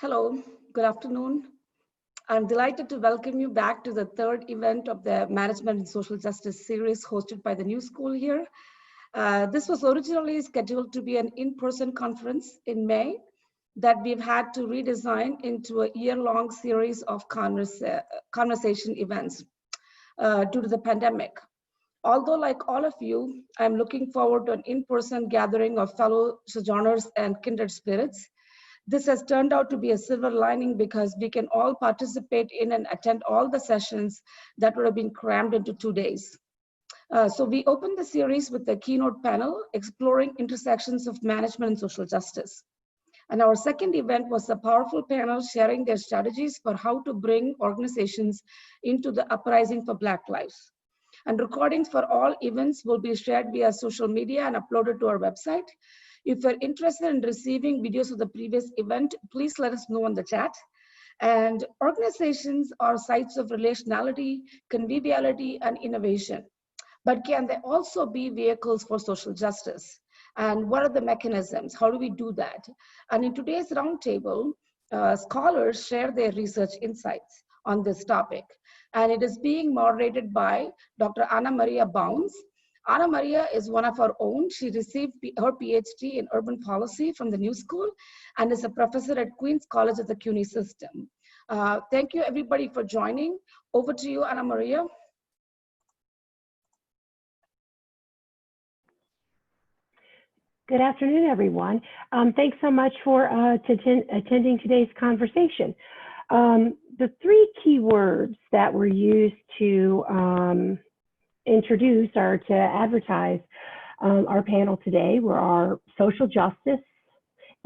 Hello, good afternoon. I'm delighted to welcome you back to the third event of the Management and Social Justice series hosted by the New School here. This was originally scheduled to be an in-person conference in May that we've had to redesign into a year-long series of conversation events due to the pandemic. Although, like all of you, I'm looking forward to an in-person gathering of fellow sojourners and kindred spirits. This has turned out to be a silver lining because we can all participate in and attend all the sessions that would have been crammed into 2 days. So we opened the series with the keynote panel exploring intersections of management and social justice. And our second event was a powerful panel sharing their strategies for how to bring organizations into the uprising for Black lives. And recordings for all events will be shared via social media and uploaded to our website. If you're interested in receiving videos of the previous event, please let us know in the chat. And organizations are sites of relationality, conviviality, and innovation. But can they also be vehicles for social justice? And what are the mechanisms? How do we do that? And in today's roundtable, scholars share their research insights on this topic. And it is being moderated by Dr. Ana Maria Bounds. Ana Maria is one of our own. She received her PhD in urban policy from the New School and is a professor at Queens College of the CUNY system. Thank you everybody for joining. Over to you, Ana Maria. Good afternoon, everyone. Thanks so much for attending today's conversation. The three key words that were used to introduce or to advertise our panel today were our social justice,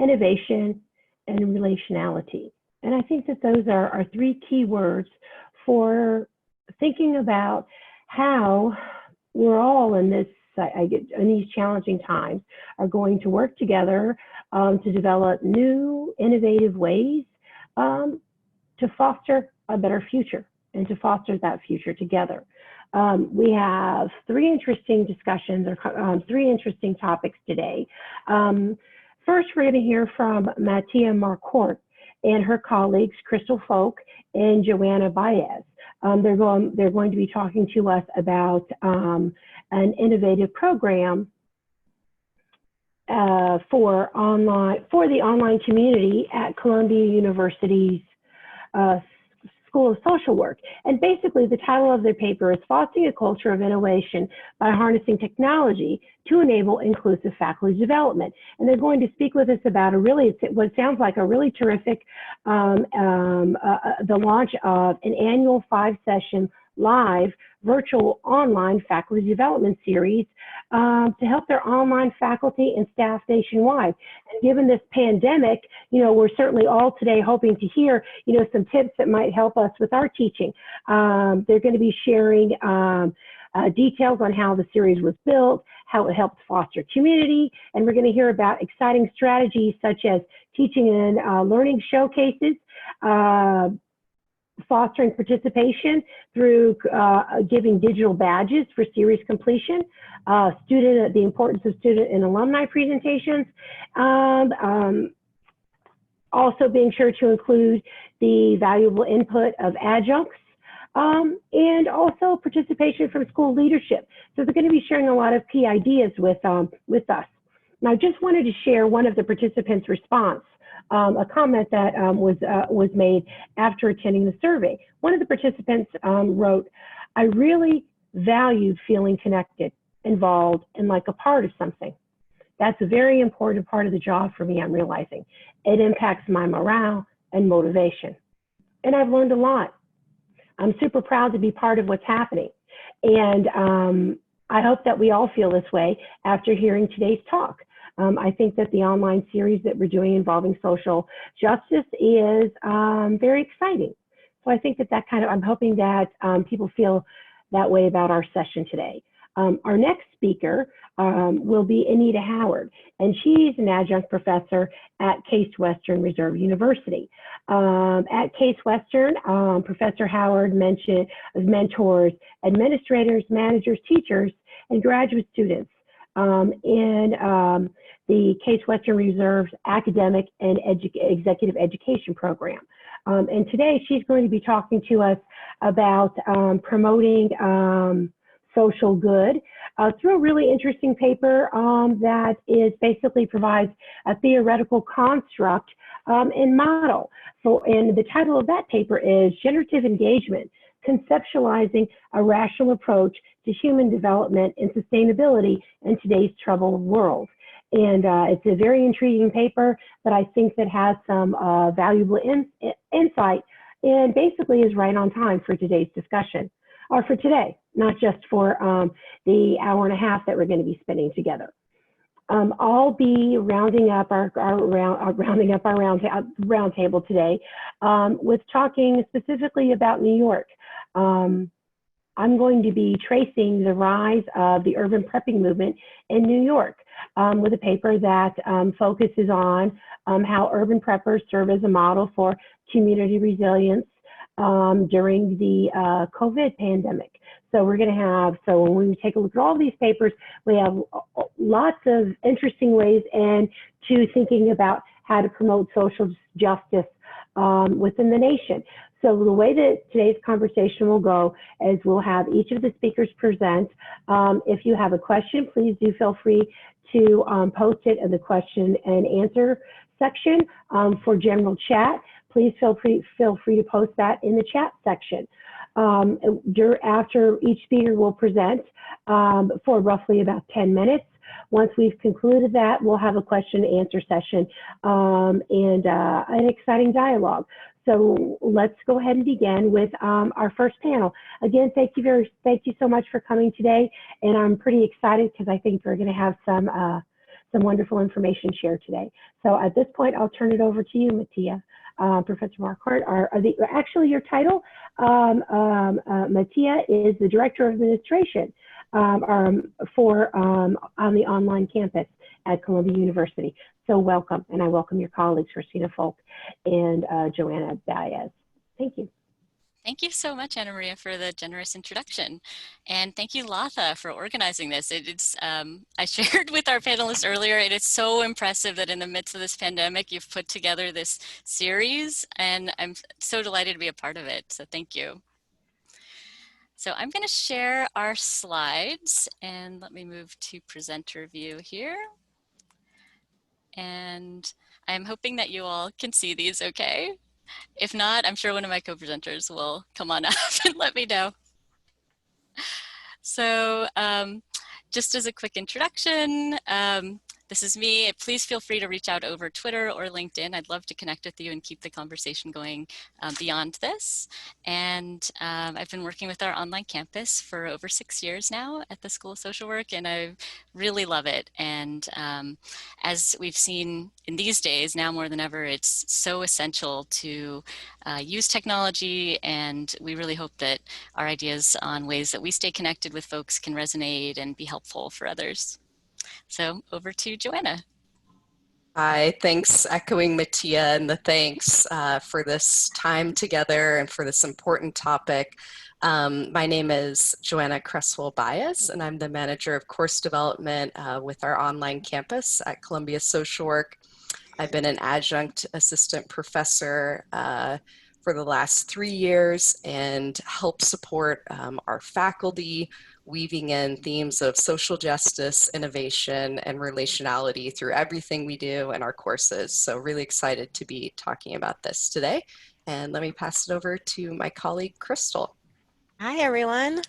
innovation, and relationality. And I think that those are our three key words for thinking about how we're all in these challenging times are going to work together to develop new, innovative ways to foster a better future and to foster that future together. We have three interesting discussions or three interesting topics today. First, we're going to hear from Mattia Marcourt and her colleagues, Crystal Folk and Joanna Baez. They're going to be talking to us about an innovative program for the online community at Columbia University's School of Social Work. And basically the title of their paper is Fostering a Culture of Innovation by Harnessing Technology to Enable Inclusive Faculty Development. And they're going to speak with us about what sounds like a really terrific, the launch of an annual 5-session live virtual online faculty development series to help their online faculty and staff nationwide. And given this pandemic, we're certainly all today hoping to hear, some tips that might help us with our teaching. They're going to be sharing details on how the series was built, how it helped foster community, and we're going to hear about exciting strategies such as teaching and learning showcases, fostering participation through giving digital badges for series completion, the importance of student and alumni presentations, also being sure to include the valuable input of adjuncts, and also participation from school leadership. So they're going to be sharing a lot of key ideas with us. Now, I just wanted to share one of the participants' response. A comment that was made after attending the survey. One of the participants wrote, "I really valued feeling connected, involved, and like a part of something. That's a very important part of the job for me, I'm realizing. It impacts my morale and motivation. And I've learned a lot. I'm super proud to be part of what's happening. And I hope that we all feel this way after hearing today's talk. I think that the online series that we're doing involving social justice is very exciting. So I think that I'm hoping that people feel that way about our session today. Our next speaker will be Anita Howard, and she's an adjunct professor at Case Western Reserve University. At Case Western, Professor Howard mentors administrators, managers, teachers, and graduate students in the Case Western Reserve's academic and executive education program. And today she's going to be talking to us about promoting social good through a really interesting paper that is basically provides a theoretical construct and model. And the title of that paper is Generative Engagement, Conceptualizing a Rational Approach to Human Development and Sustainability in Today's Troubled World. And it's a very intriguing paper that I think that has some valuable insight and basically is right on time for today's discussion, or for today, not just for the hour and a half that we're going to be spending together. I'll be rounding up our roundtable today with talking specifically about New York. I'm going to be tracing the rise of the urban prepping movement in New York with a paper that focuses on how urban preppers serve as a model for community resilience during the COVID pandemic. So we're going to have, so when we take a look at all these papers, we have lots of interesting ways into thinking about how to promote social justice within the nation. So the way that today's conversation will go is we'll have each of the speakers present. If you have a question, please do feel free to post it in the question and answer section. For general chat, please feel free to post that in the chat section. After each speaker will present for roughly about 10 minutes. Once we've concluded that, we'll have a question and answer session and an exciting dialogue. So let's go ahead and begin with our first panel. Again, thank you so much for coming today, and I'm pretty excited because I think we're going to have some wonderful information shared today. So at this point, I'll turn it over to you, Mattia. Professor Marquardt, actually your title, Mattia, is the Director of Administration on the online campus at Columbia University. So welcome, and I welcome your colleagues, Christina Folk and Joanna Baez. Thank you. Thank you so much, Anna Maria, for the generous introduction. And thank you, Latha, for organizing this. I shared with our panelists earlier, it is so impressive that in the midst of this pandemic, you've put together this series, and I'm so delighted to be a part of it. So thank you. So I'm going to share our slides, and let me move to presenter view here. And I'm hoping that you all can see these okay. If not, I'm sure one of my co-presenters will come on up and let me know. So just as a quick introduction, this is me. Please feel free to reach out over Twitter or LinkedIn. I'd love to connect with you and keep the conversation going beyond this. And I've been working with our online campus for over 6 years now at the School of Social Work, and I really love it. And as we've seen in these days, now more than ever, it's so essential to use technology, and we really hope that our ideas on ways that we stay connected with folks can resonate and be helpful for others. So over to Joanna. Hi, thanks, echoing Mattia and the thanks for this time together and for this important topic. My name is Joanna Cresswell-Baez, and I'm the Manager of Course Development with our online campus at Columbia Social Work. I've been an adjunct assistant professor for the last 3 years and help support our faculty, weaving in themes of social justice, innovation, and relationality through everything we do in our courses. So really excited to be talking about this today. And let me pass it over to my colleague, Crystal. Hi, everyone.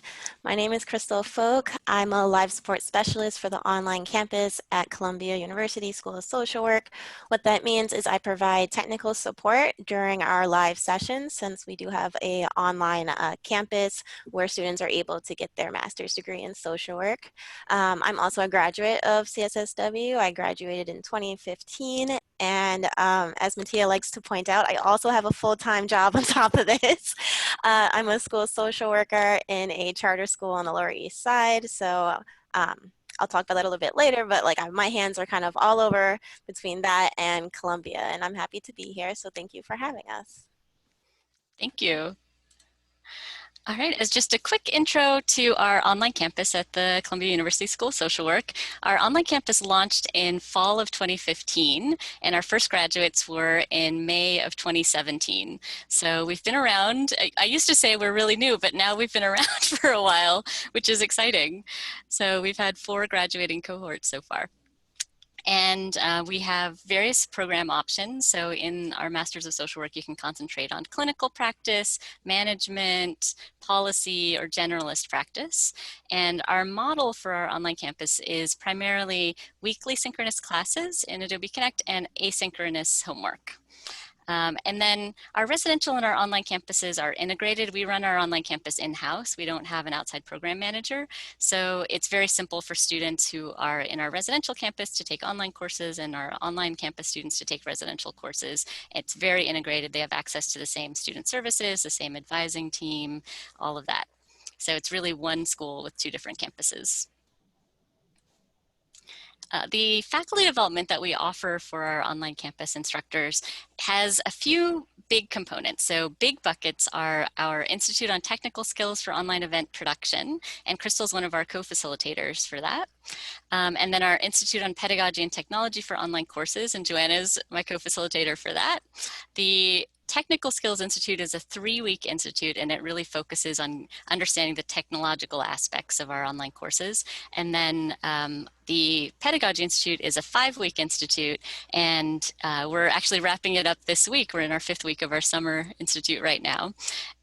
My name is Crystal Folk. I'm a live support specialist for the online campus at Columbia University School of Social Work. What that means is I provide technical support during our live sessions, since we do have an online campus where students are able to get their master's degree in social work. I'm also a graduate of CSSW. I graduated in 2015. And as Mattia likes to point out, I also have a full-time job on top of this. I'm a school social worker in a charter school on the Lower East Side. So I'll talk about that a little bit later, but my hands are kind of all over between that and Columbia, and I'm happy to be here. So thank you for having us. Thank you. All right, as just a quick intro to our online campus at the Columbia University School of Social Work, our online campus launched in fall of 2015, and our first graduates were in May of 2017. So we've been around. I used to say we're really new, but now we've been around for a while, which is exciting. So we've had 4 graduating cohorts so far. And we have various program options. So in our Masters of Social Work, you can concentrate on clinical practice, management, policy, or generalist practice. And our model for our online campus is primarily weekly synchronous classes in Adobe Connect and asynchronous homework. And then our residential and our online campuses are integrated. We run our online campus in-house. We don't have an outside program manager. So it's very simple for students who are in our residential campus to take online courses and our online campus students to take residential courses. It's very integrated. They have access to the same student services, the same advising team, all of that. So it's really one school with 2 different campuses. The faculty development that we offer for our online campus instructors has a few big components. So big buckets are our Institute on Technical Skills for Online Event Production, and Crystal's one of our co-facilitators for that. And then our Institute on Pedagogy and Technology for Online Courses, and Joanna's my co-facilitator for that. The Technical Skills Institute is a 3-week institute, and it really focuses on understanding the technological aspects of our online courses. And then the Pedagogy Institute is a 5-week institute, and we're actually wrapping it up this week. We're in our 5th week of our summer institute right now.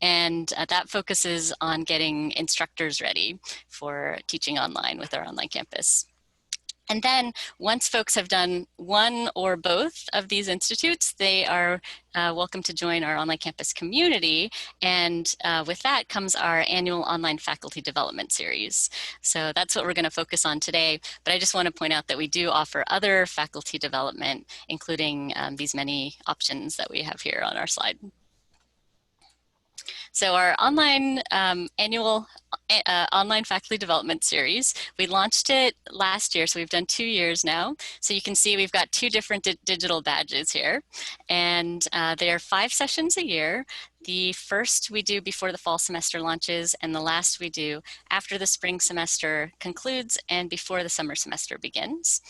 And that focuses on getting instructors ready for teaching online with our online campus. And then once folks have done one or both of these institutes, they are welcome to join our online campus community. And with that comes our annual online faculty development series. So that's what we're going to focus on today. But I just want to point out that we do offer other faculty development, including these many options that we have here on our slide. So our online annual online faculty development series, we launched it last year, so we've done 2 years now. So you can see we've got 2 different digital badges here, and they are 5 sessions a year. The first we do before the fall semester launches, and the last we do after the spring semester concludes and before the summer semester begins.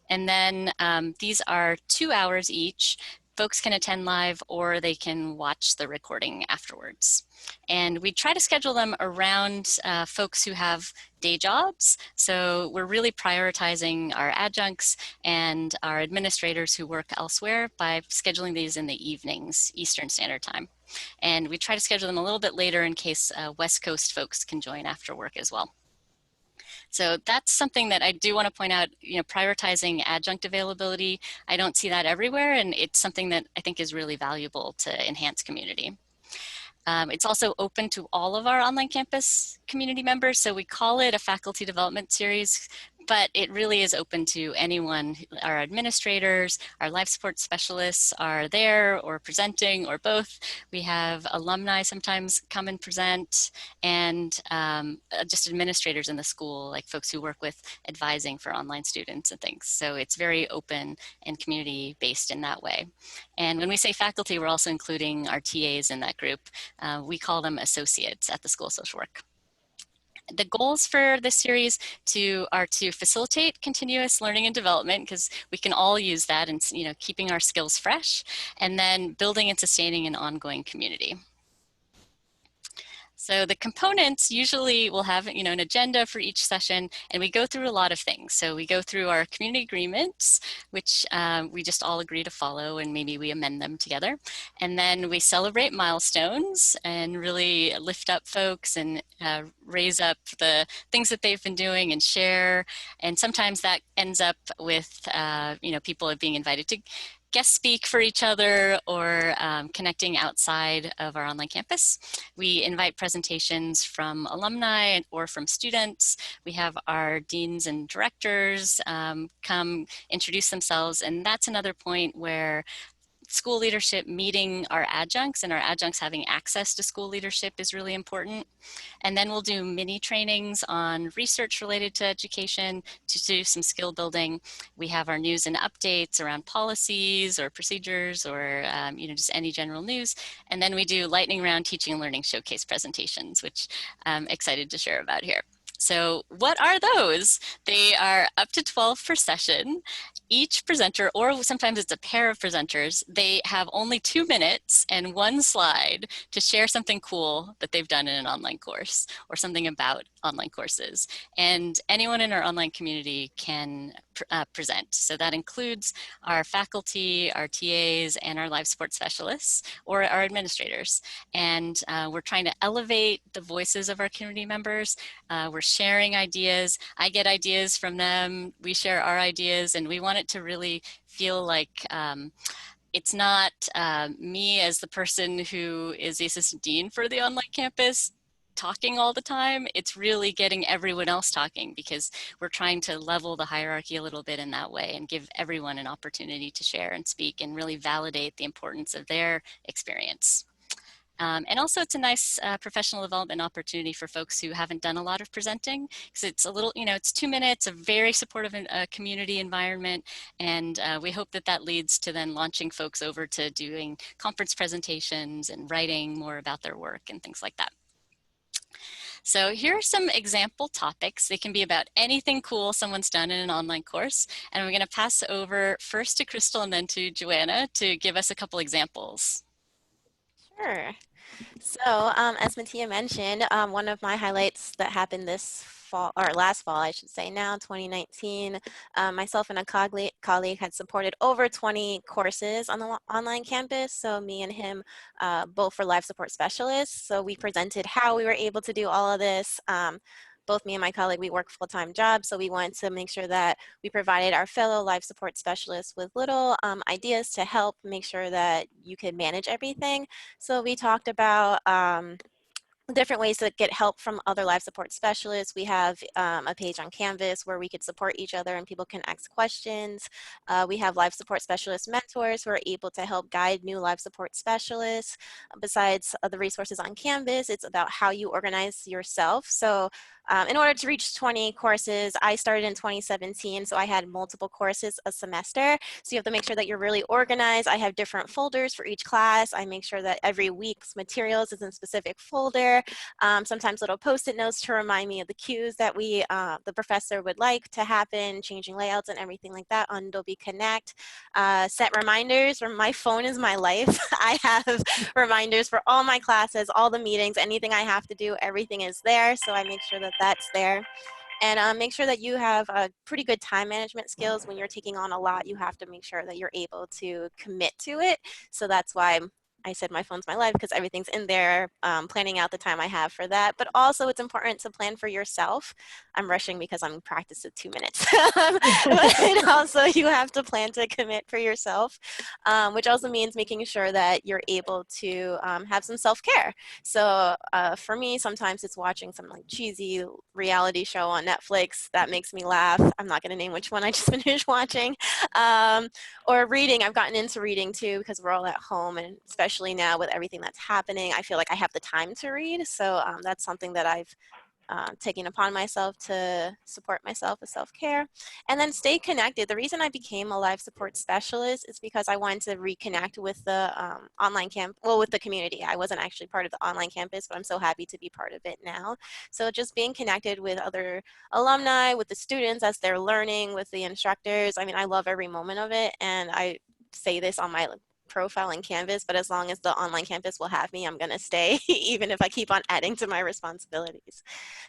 And then these are 2 hours each. Folks can attend live or they can watch the recording afterwards. And we try to schedule them around folks who have day jobs. So we're really prioritizing our adjuncts and our administrators who work elsewhere by scheduling these in the evenings, Eastern Standard Time. And we try to schedule them a little bit later in case West Coast folks can join after work as well. So that's something that I do want to point out, prioritizing adjunct availability. I don't see that everywhere, and it's something that I think is really valuable to enhance community. It's also open to all of our online campus community members, so we call it a faculty development series, but it really is open to anyone. Our administrators, our life support specialists are there or presenting or both. We have alumni sometimes come and present, and just administrators in the school, like folks who work with advising for online students and things. So it's very open and community based in that way. And when we say faculty, we're also including our TAs in that group. We call them associates at the School of Social Work. The goals for this series are to facilitate continuous learning and development, because we can all use that, and keeping our skills fresh, and then building and sustaining an ongoing community. So the components usually will have, an agenda for each session, and we go through a lot of things. So we go through our community agreements, which we just all agree to follow, and maybe we amend them together. And then we celebrate milestones and really lift up folks and raise up the things that they've been doing and share. And sometimes that ends up with, people being invited to guest speak for each other or connecting outside of our online campus. We invite presentations from alumni or from students. We have our deans and directors come introduce themselves, and that's another point where school leadership meeting our adjuncts, and our adjuncts having access to school leadership is really important. And then we'll do mini trainings on research related to education to do some skill building. We have our news and updates around policies or procedures or just any general news. And then we do lightning round teaching and learning showcase presentations, which I'm excited to share about here. So what are those? They are up to 12 per session. Each presenter, or sometimes it's a pair of presenters, they have only 2 minutes and 1 slide to share something cool that they've done in an online course or something about online courses. And anyone in our online community can present. So that includes our faculty, our TAs, and our live support specialists, or our administrators. And we're trying to elevate the voices of our community members. We're sharing ideas. I get ideas from them. We share our ideas, and we want it to really feel like it's not me as the person who is the assistant dean for the online campus talking all the time. It's really getting everyone else talking, because we're trying to level the hierarchy a little bit in that way and give everyone an opportunity to share and speak and really validate the importance of their experience. And also it's a nice professional development opportunity for folks who haven't done a lot of presenting, because it's a little, it's 2 minutes, a very supportive community environment. And we hope that that leads to then launching folks over to doing conference presentations and writing more about their work and things like that. So here are some example topics. They can be about anything cool someone's done in an online course. And I'm going to pass over first to Crystal and then to Joanna to give us a couple examples. Sure. So as Mattia mentioned, one of my highlights that happened this fall, or last fall, I should say now, 2019, myself and a colleague had supported over 20 courses on the online campus. So me and him both were live support specialists. So we presented how we were able to do all of this. Both me and my colleague, we work full-time jobs, so we wanted to make sure that we provided our fellow life support specialists with little ideas to help make sure that you could manage everything. So we talked about different ways to get help from other life support specialists. We have a page on Canvas where we could support each other and people can ask questions. We have life support specialist mentors who are able to help guide new life support specialists. Besides the resources on Canvas, it's about how you organize yourself. So in order to reach 20 courses, I started in 2017, so I had multiple courses a semester. So you have to make sure that you're really organized. I have different folders for each class. I make sure that every week's materials is in a specific folder. Sometimes little post-it notes to remind me of the cues that the professor would like to happen, changing layouts and everything like that on Adobe Connect. Set reminders. My phone is my life. I have reminders for all my classes, all the meetings, anything I have to do, everything is there. So I make sure that that's there. And make sure that you have pretty good time management skills. When you're taking on a lot, you have to make sure that you're able to commit to it. So that's why I said my phone's my life, because everything's in there, planning out the time I have for that. But also it's important to plan for yourself. I'm rushing because I'm practiced at 2 minutes. But also you have to plan to commit for yourself, which also means making sure that you're able to have some self-care. So for me, sometimes it's watching some like cheesy reality show on Netflix that makes me laugh. I'm not gonna name which one I just finished watching. Or reading. I've gotten into reading too, because we're all at home, and especially now with everything that's happening, I feel like I have the time to read. So that's something that I've taken upon myself to support myself with self-care. And then stay connected. The reason I became a life support specialist is because I wanted to reconnect with the online with the community. I wasn't actually part of the online campus, but I'm so happy to be part of it now. So just being connected with other alumni, with the students as they're learning, with the instructors. I mean, I love every moment of it. And I say this on my profile in Canvas, but as long as the online campus will have me, I'm gonna stay, even if I keep on adding to my responsibilities.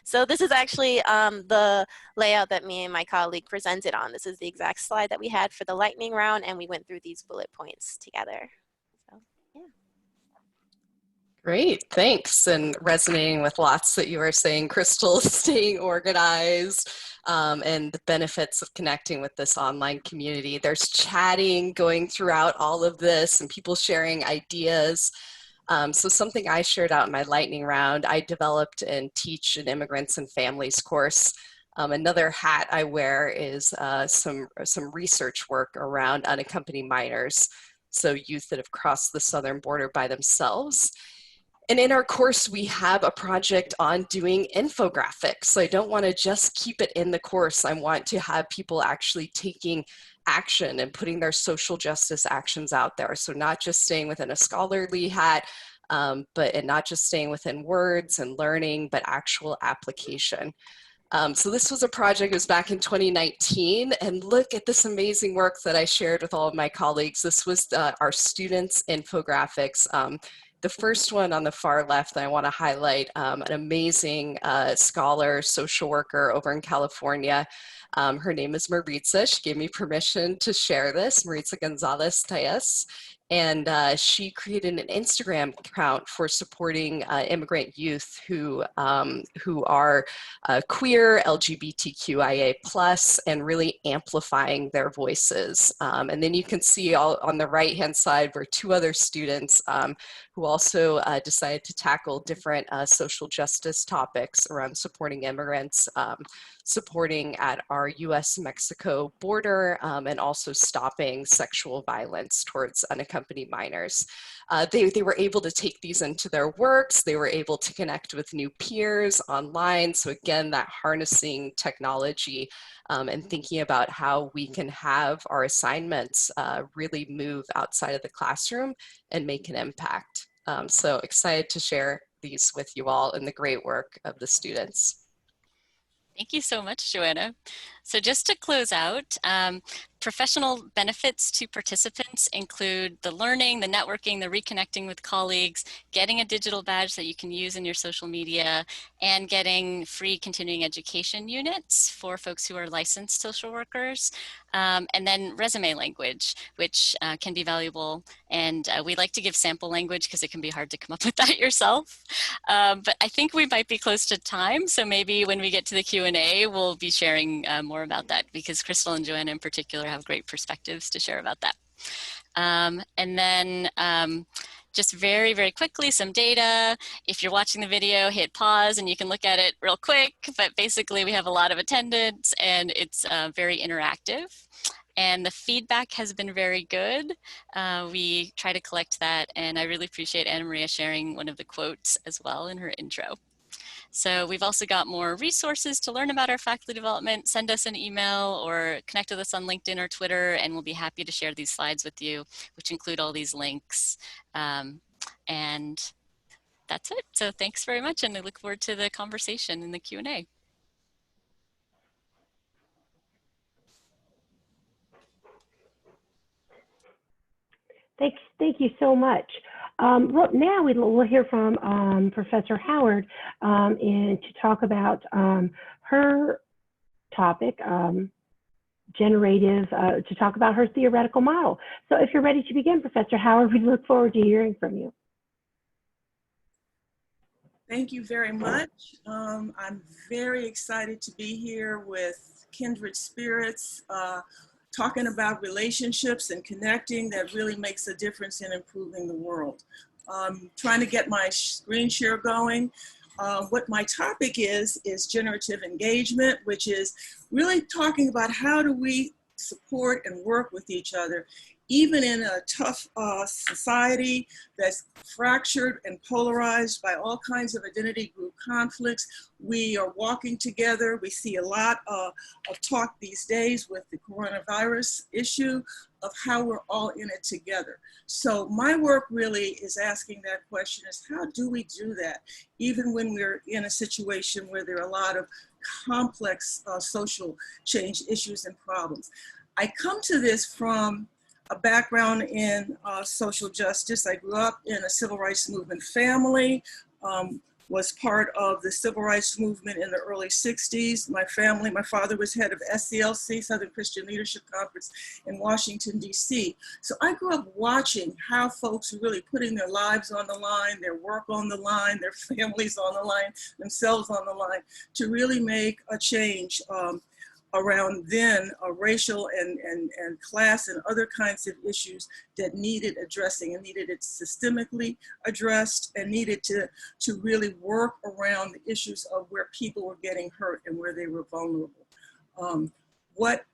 So this is actually the layout that me and my colleague presented on. This is the exact slide that we had for the lightning round, and we went through these bullet points together. So, yeah. Great, thanks. And resonating with lots that you were saying, Crystal, staying organized, and the benefits of connecting with this online community. There's chatting going throughout all of this and people sharing ideas. So something I shared out in my lightning round, I developed and teach an immigrants and families course. Another hat I wear is some research work around unaccompanied minors. so youth that have crossed the southern border by themselves. And in our course, we have a project on doing infographics. So I don't want to just keep it in the course. I want to have people actually taking action and putting their social justice actions out there. So not just staying within a scholarly hat, and not just staying within words and learning, but actual application. So this was a project, it was back in 2019, and look at this amazing work that I shared with all of my colleagues. This was our students' infographics. The first one on the far left that I want to highlight, an amazing scholar, social worker over in California. Her name is Maritza. She gave me permission to share this, Maritza Gonzalez-Taes. And she created an Instagram account for supporting immigrant youth who are queer, LGBTQIA+, and really amplifying their voices. And then you can see all on the right-hand side were two other students who also decided to tackle different social justice topics around supporting immigrants, supporting at our US-Mexico border, and also stopping sexual violence towards unaccompanied minors. They were able to take these into their works. They were able to connect with new peers online. So again, that harnessing technology and thinking about how we can have our assignments really move outside of the classroom and make an impact. So excited to share these with you all and the great work of the students. Thank you so much, Joanna. So just to close out, professional benefits to participants include the learning, the networking, the reconnecting with colleagues, getting a digital badge that you can use in your social media, and getting free continuing education units for folks who are licensed social workers, and then resume language, which can be valuable. And we like to give sample language because it can be hard to come up with that yourself. But I think we might be close to time. So maybe when we get to the Q&A, we'll be sharing more about that, because Crystal and Joanna in particular have great perspectives to share about that. And then just very, very quickly, some data. If you're watching the video, hit pause and you can look at it real quick. But basically, we have a lot of attendance and it's very interactive. And the feedback has been very good. We try to collect that, and I really appreciate Anna Maria sharing one of the quotes as well in her intro. So we've also got more resources to learn about our faculty development. Send us an email or connect with us on LinkedIn or Twitter, and we'll be happy to share these slides with you, which include all these links. And that's it. So thanks very much, and I look forward to the conversation in the Q&A. Thank you so much. Well, now we'll hear from Professor Howard and to talk about her topic, to talk about her theoretical model. So if you're ready to begin, Professor Howard, we look forward to hearing from you. Thank you very much. I'm very excited to be here with kindred spirits, talking about relationships and connecting that really makes a difference in improving the world. Trying to get my screen share going. What my topic is generative engagement, which is really talking about how do we support and work with each other, even in a tough society that's fractured and polarized by all kinds of identity group conflicts. We are walking together. We see a lot of talk these days with the coronavirus issue of how we're all in it together. So my work really is asking that question is how do we do that? Even when we're in a situation where there are a lot of complex social change issues and problems. I come to this from a background in social justice. I grew up in a civil rights movement family, was part of the civil rights movement in the early 60s. My father was head of SCLC, Southern Christian Leadership Conference in Washington, DC. So I grew up watching how folks are really putting their lives on the line, their work on the line, their families on the line, themselves on the line, to really make a change around then racial and class and other kinds of issues that needed addressing and needed it systemically addressed and needed to really work around the issues of where people were getting hurt and where they were vulnerable. What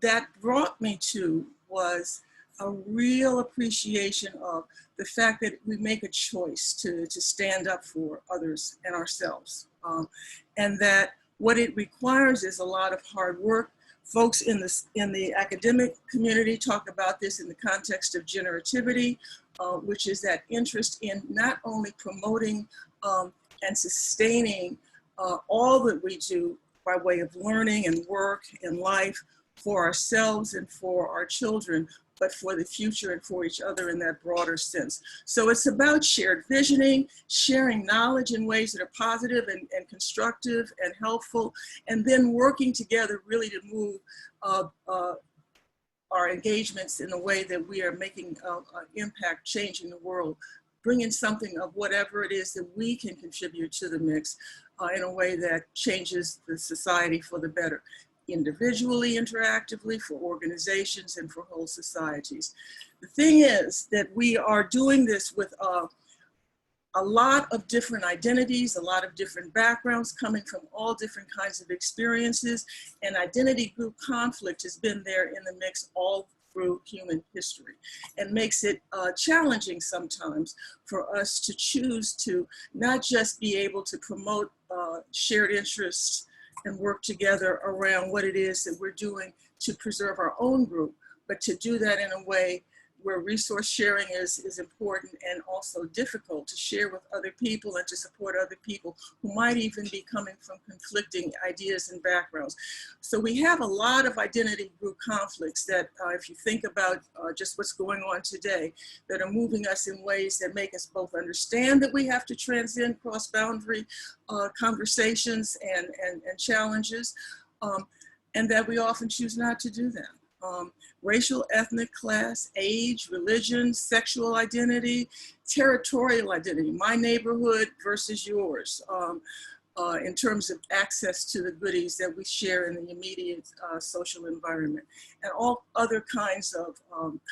that brought me to was a real appreciation of the fact that we make a choice to stand up for others and ourselves. And that what it requires is a lot of hard work. Folks in the academic community talk about this in the context of generativity, which is that interest in not only promoting and sustaining all that we do by way of learning and work and life for ourselves and for our children, but for the future and for each other in that broader sense. So it's about shared visioning, sharing knowledge in ways that are positive and constructive and helpful, and then working together really to move our engagements in a way that we are making an impact, changing the world, bringing something of whatever it is that we can contribute to the mix in a way that changes the society for the better, individually, interactively, for organizations, and for whole societies. The thing is that we are doing this with a lot of different identities, a lot of different backgrounds coming from all different kinds of experiences, and identity group conflict has been there in the mix all through human history, and makes it challenging sometimes for us to choose to not just be able to promote shared interests and work together around what it is that we're doing to preserve our own group, but to do that in a way where resource sharing is important and also difficult to share with other people and to support other people who might even be coming from conflicting ideas and backgrounds. So we have a lot of identity group conflicts that if you think about just what's going on today, that are moving us in ways that make us both understand that we have to transcend cross-boundary conversations and challenges, and that we often choose not to do that. Racial, ethnic, class, age, religion, sexual identity, territorial identity, my neighborhood versus yours, in terms of access to the goodies that we share in the immediate social environment, and all other kinds of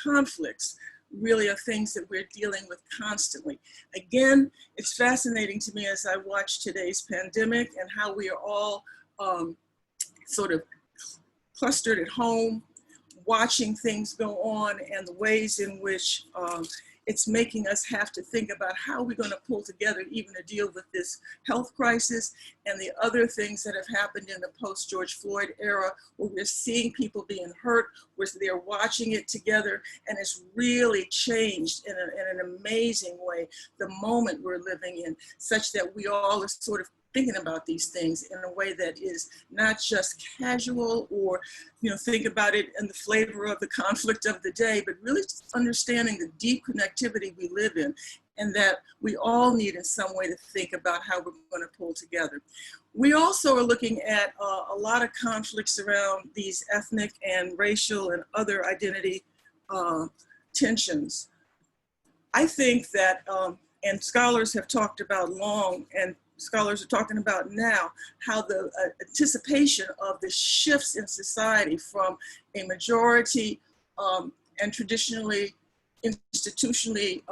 conflicts really are things that we're dealing with constantly. Again, it's fascinating to me as I watch today's pandemic and how we are all sort of clustered at home, watching things go on, and the ways in which it's making us have to think about how we're going to pull together even to deal with this health crisis and the other things that have happened in the post-George Floyd era, where we're seeing people being hurt, where they're watching it together, and it's really changed in an amazing way the moment we're living in, such that we all are sort of thinking about these things in a way that is not just casual or, think about it in the flavor of the conflict of the day, but really understanding the deep connectivity we live in, and that we all need in some way to think about how we're going to pull together. We also are looking at a lot of conflicts around these ethnic and racial and other identity tensions. I think that, and scholars have talked about long, and scholars are talking about now, how the anticipation of the shifts in society from a majority and traditionally institutionally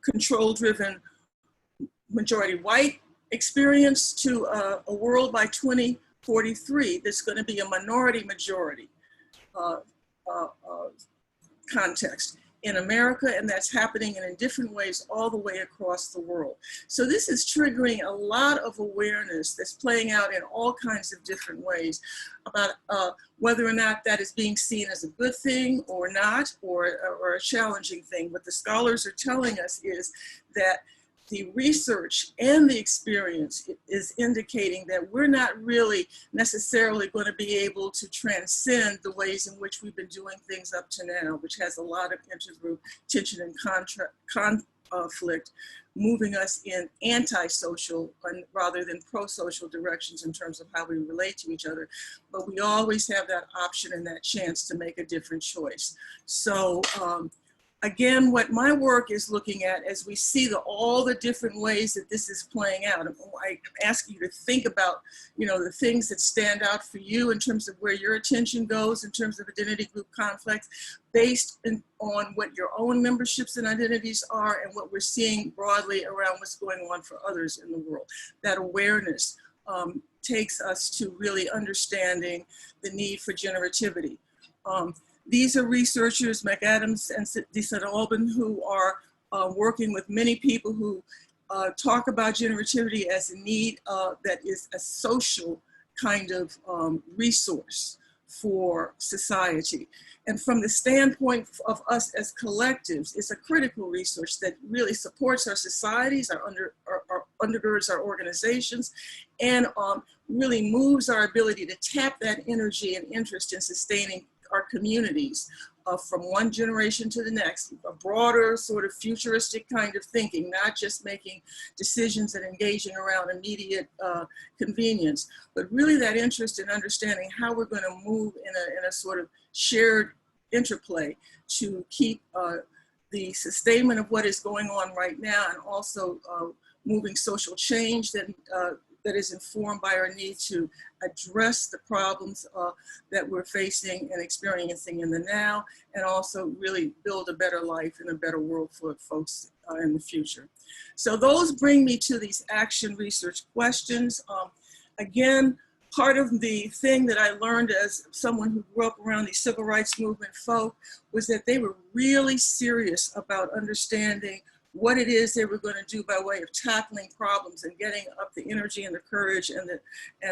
control-driven majority white experience to a world by 2043 that's going to be a minority majority context in America, and that's happening in different ways all the way across the world. So this is triggering a lot of awareness that's playing out in all kinds of different ways about whether or not that is being seen as a good thing or not, or a challenging thing. What the scholars are telling us is that the research and the experience is indicating that we're not really necessarily going to be able to transcend the ways in which we've been doing things up to now, which has a lot of intergroup tension and conflict, moving us in anti-social rather than pro-social directions in terms of how we relate to each other. But we always have that option and that chance to make a different choice. So, again, what my work is looking at as we see all the different ways that this is playing out, I ask you to think about, the things that stand out for you in terms of where your attention goes in terms of identity group conflicts, based on what your own memberships and identities are and what we're seeing broadly around what's going on for others in the world. That awareness takes us to really understanding the need for generativity. These are researchers, McAdams and DeSanto-Alban, who are working with many people who talk about generativity as a need that is a social kind of resource for society. And from the standpoint of us as collectives, it's a critical resource that really supports our societies, undergirds our organizations, and really moves our ability to tap that energy and interest in sustaining our communities from one generation to the next, a broader sort of futuristic kind of thinking, not just making decisions and engaging around immediate convenience, but really that interest in understanding how we're going to move in a sort of shared interplay to keep the sustainment of what is going on right now, and also moving social change that is informed by our need to address the problems that we're facing and experiencing in the now, and also really build a better life and a better world for folks in the future. So those bring me to these action research questions. Again, part of the thing that I learned as someone who grew up around the civil rights movement folk was that they were really serious about understanding what it is they were going to do by way of tackling problems and getting up the energy and the courage and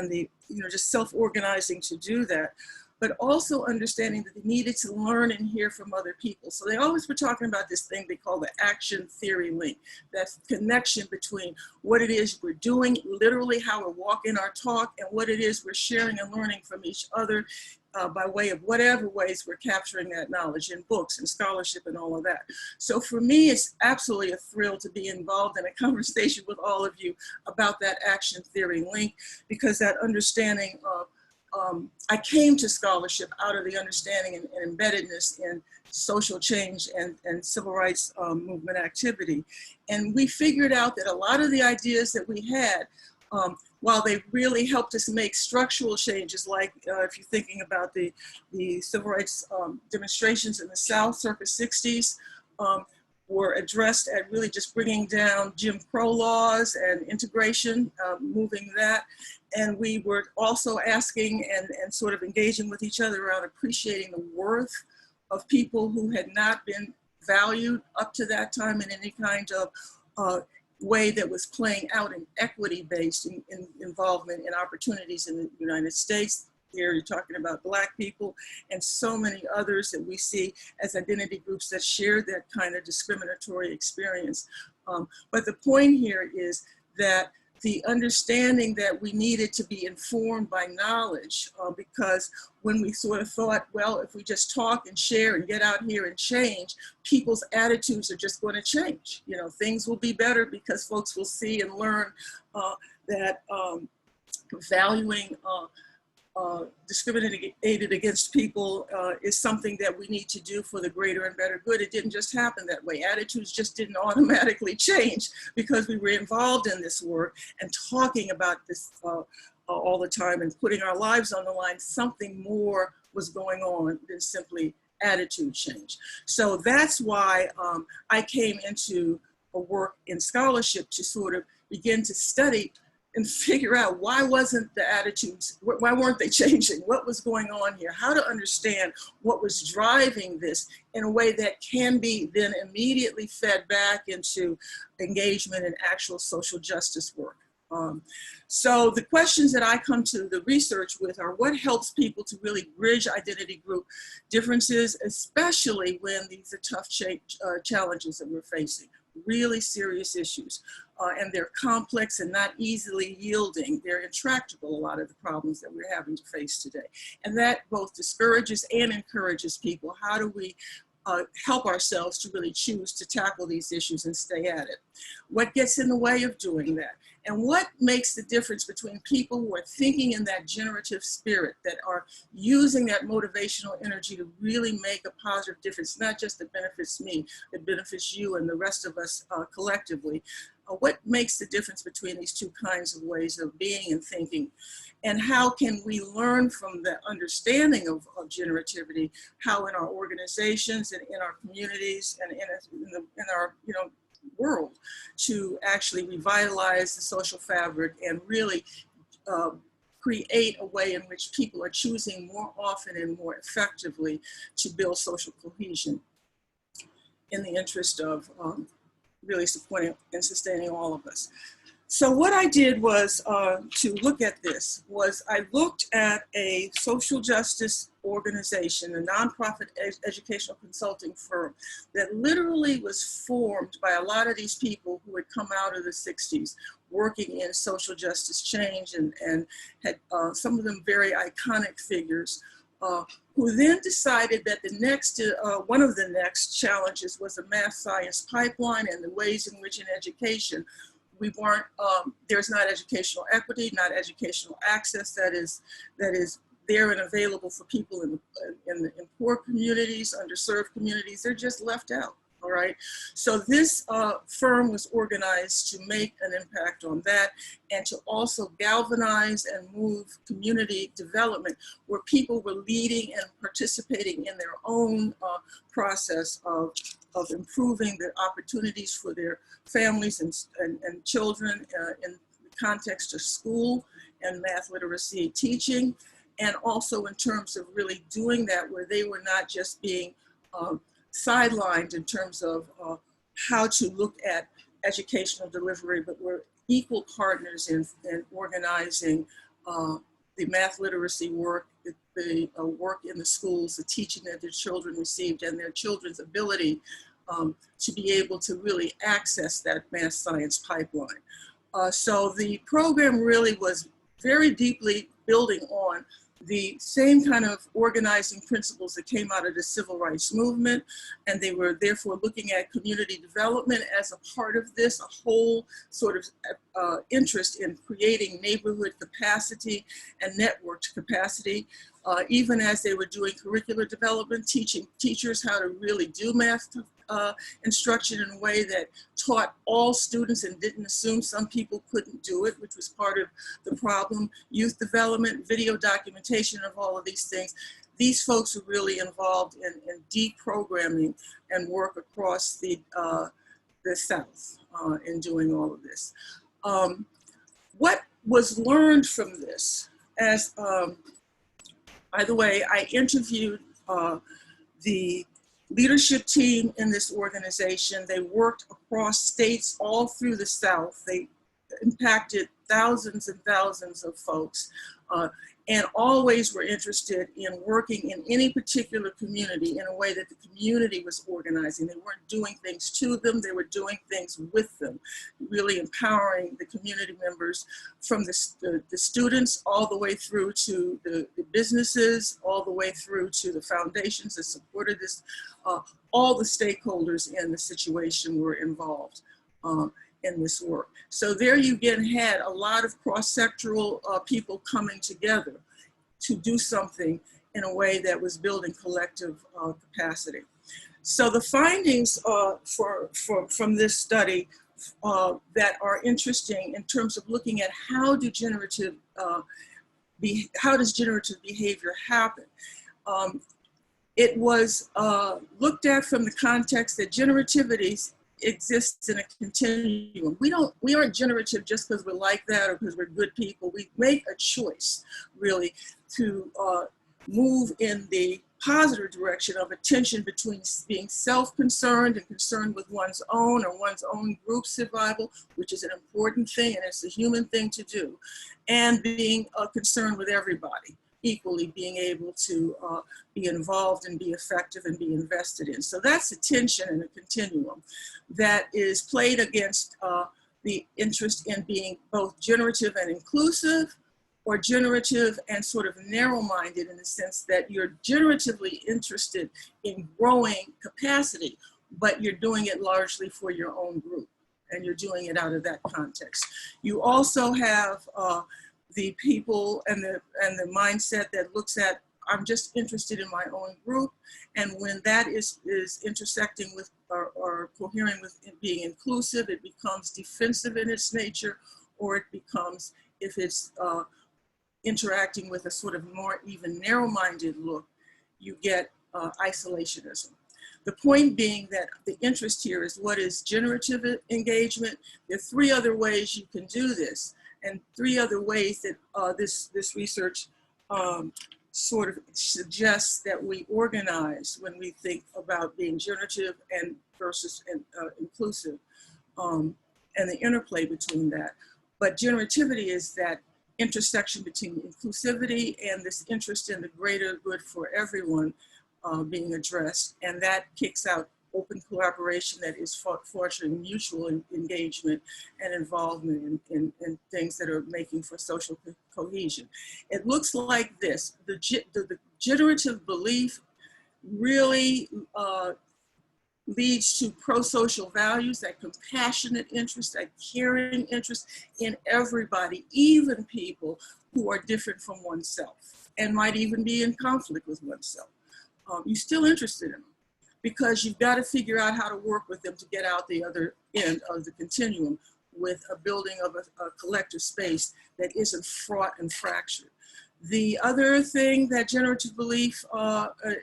the just self-organizing to do that, but also understanding that they needed to learn and hear from other people. So they always were talking about this thing they call the action theory link, that connection between what it is we're doing, literally how we're walking our talk, and what it is we're sharing and learning from each other by way of whatever ways we're capturing that knowledge in books and scholarship and all of that. So for me, it's absolutely a thrill to be involved in a conversation with all of you about that action theory link, because that understanding of I came to scholarship out of the understanding and embeddedness in social change and civil rights movement activity. And we figured out that a lot of the ideas that we had, while they really helped us make structural changes, like if you're thinking about the civil rights demonstrations in the South circa 60s, were addressed at really just bringing down Jim Crow laws and integration, moving that. And we were also asking and sort of engaging with each other around appreciating the worth of people who had not been valued up to that time in any kind of way that was playing out in equity-based involvement and opportunities in the United States. Here you're talking about Black people and so many others that we see as identity groups that share that kind of discriminatory experience. But the point here is that the understanding that we needed to be informed by knowledge, because when we sort of thought, well, if we just talk and share and get out here and change, people's attitudes are just going to change. You know, things will be better because folks will see and learn that valuing discriminated against people is something that we need to do for the greater and better good. It didn't just happen that way. Attitudes just didn't automatically change because we were involved in this work and talking about this all the time and putting our lives on the line. Something more was going on than simply attitude change. So that's why I came into a work in scholarship to sort of begin to study and figure out why wasn't the attitudes, why weren't they changing? What was going on here? How to understand what was driving this in a way that can be then immediately fed back into engagement in actual social justice work. So the questions that I come to the research with are what helps people to really bridge identity group differences, especially when these are tough challenges that we're facing. Really serious issues, and they're complex and not easily yielding. They're intractable, a lot of the problems that we're having to face today. And that both discourages and encourages people. How do we help ourselves to really choose to tackle these issues and stay at it? What gets in the way of doing that? And what makes the difference between people who are thinking in that generative spirit, that are using that motivational energy to really make a positive difference, not just that benefits me, that benefits you and the rest of us collectively? What makes the difference between these two kinds of ways of being and thinking? And how can we learn from the understanding of generativity, how in our organizations and in our communities and in our world to actually revitalize the social fabric and really create a way in which people are choosing more often and more effectively to build social cohesion in the interest of really supporting and sustaining all of us. So what I did was to look at this was I looked at a social justice organization, a nonprofit educational consulting firm that literally was formed by a lot of these people who had come out of the 60s working in social justice change and had some of them very iconic figures who then decided that the next, one of the next challenges was a math science pipeline and the ways in which in education we weren't, there's not educational equity, not educational access that is there and available for people in poor communities, underserved communities. They're just left out, all right? So this firm was organized to make an impact on that and to also galvanize and move community development where people were leading and participating in their own process of improving the opportunities for their families and children in the context of school and math literacy teaching, and also in terms of really doing that where they were not just being sidelined in terms of how to look at educational delivery, but were equal partners in organizing the math literacy work, the work in the schools, the teaching that their children received, and their children's ability to be able to really access that math science pipeline. So the program really was very deeply building on the same kind of organizing principles that came out of the civil rights movement, and they were therefore looking at community development as a part of this, a whole sort of interest in creating neighborhood capacity and networked capacity, even as they were doing curricular development, teaching teachers how to really do math instruction in a way that taught all students and didn't assume some people couldn't do it, which was part of the problem. Youth development, video documentation of all of these things. These folks were really involved in deprogramming and work across the South in doing all of this. What was learned from this, as by the way, I interviewed the leadership team in this organization. They worked across states all through the South. They impacted thousands and thousands of folks and always were interested in working in any particular community in a way that the community was organizing. They weren't doing things to them, they were doing things with them, really empowering the community members from the students all the way through to the businesses, all the way through to the foundations that supported this. All the stakeholders in the situation were involved in this work. So there you again had a lot of cross-sectoral people coming together to do something in a way that was building collective capacity. So the findings from this study that are interesting in terms of looking at how does generative behavior happen? It was looked at from the context that generativity exists in a continuum. We aren't generative just because we're like that or because we're good people. We make a choice, really, to move in the positive direction of attention between being self-concerned and concerned with one's own or one's own group survival, which is an important thing and it's a human thing to do, and being concerned with everybody, equally being able to be involved and be effective and be invested in. So that's a tension and a continuum that is played against the interest in being both generative and inclusive, or generative and sort of narrow-minded in the sense that you're generatively interested in growing capacity, but you're doing it largely for your own group and you're doing it out of that context. You also have the people and the mindset that looks at, I'm just interested in my own group, and when that is intersecting with or coherent with being inclusive, it becomes defensive in its nature, or it becomes, if it's interacting with a sort of more even narrow-minded look, you get isolationism. The point being that the interest here is what is generative engagement. There are three other ways you can do this. and three other ways that this research sort of suggests that we organize when we think about being generative and versus inclusive, and the interplay between that. But generativity is that intersection between inclusivity and this interest in the greater good for everyone being addressed, and that kicks out open collaboration that is fostering mutual engagement and involvement in things that are making for social cohesion. It looks like this. The generative belief really leads to pro-social values, that compassionate interest, that caring interest in everybody, even people who are different from oneself and might even be in conflict with oneself. You're still interested in them, because you've got to figure out how to work with them to get out the other end of the continuum with a building of a collective space that isn't fraught and fractured. The other thing that generative belief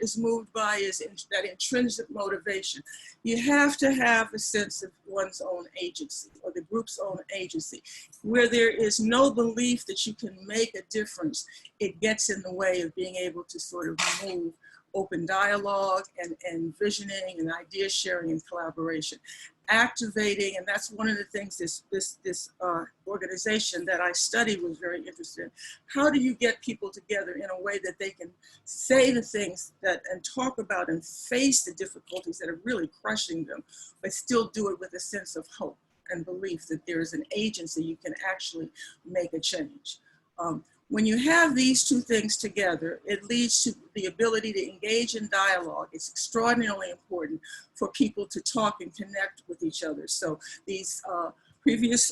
is moved by is that intrinsic motivation. You have to have a sense of one's own agency, or the group's own agency. Where there is no belief that you can make a difference, it gets in the way of being able to sort of move open dialogue and visioning and idea sharing and collaboration. Activating, and that's one of the things this organization that I studied was very interested in. How do you get people together in a way that they can say the things that and talk about and face the difficulties that are really crushing them, but still do it with a sense of hope and belief that there is an agency you can actually make a change. When you have these two things together, it leads to the ability to engage in dialogue. It's extraordinarily important for people to talk and connect with each other. So these previous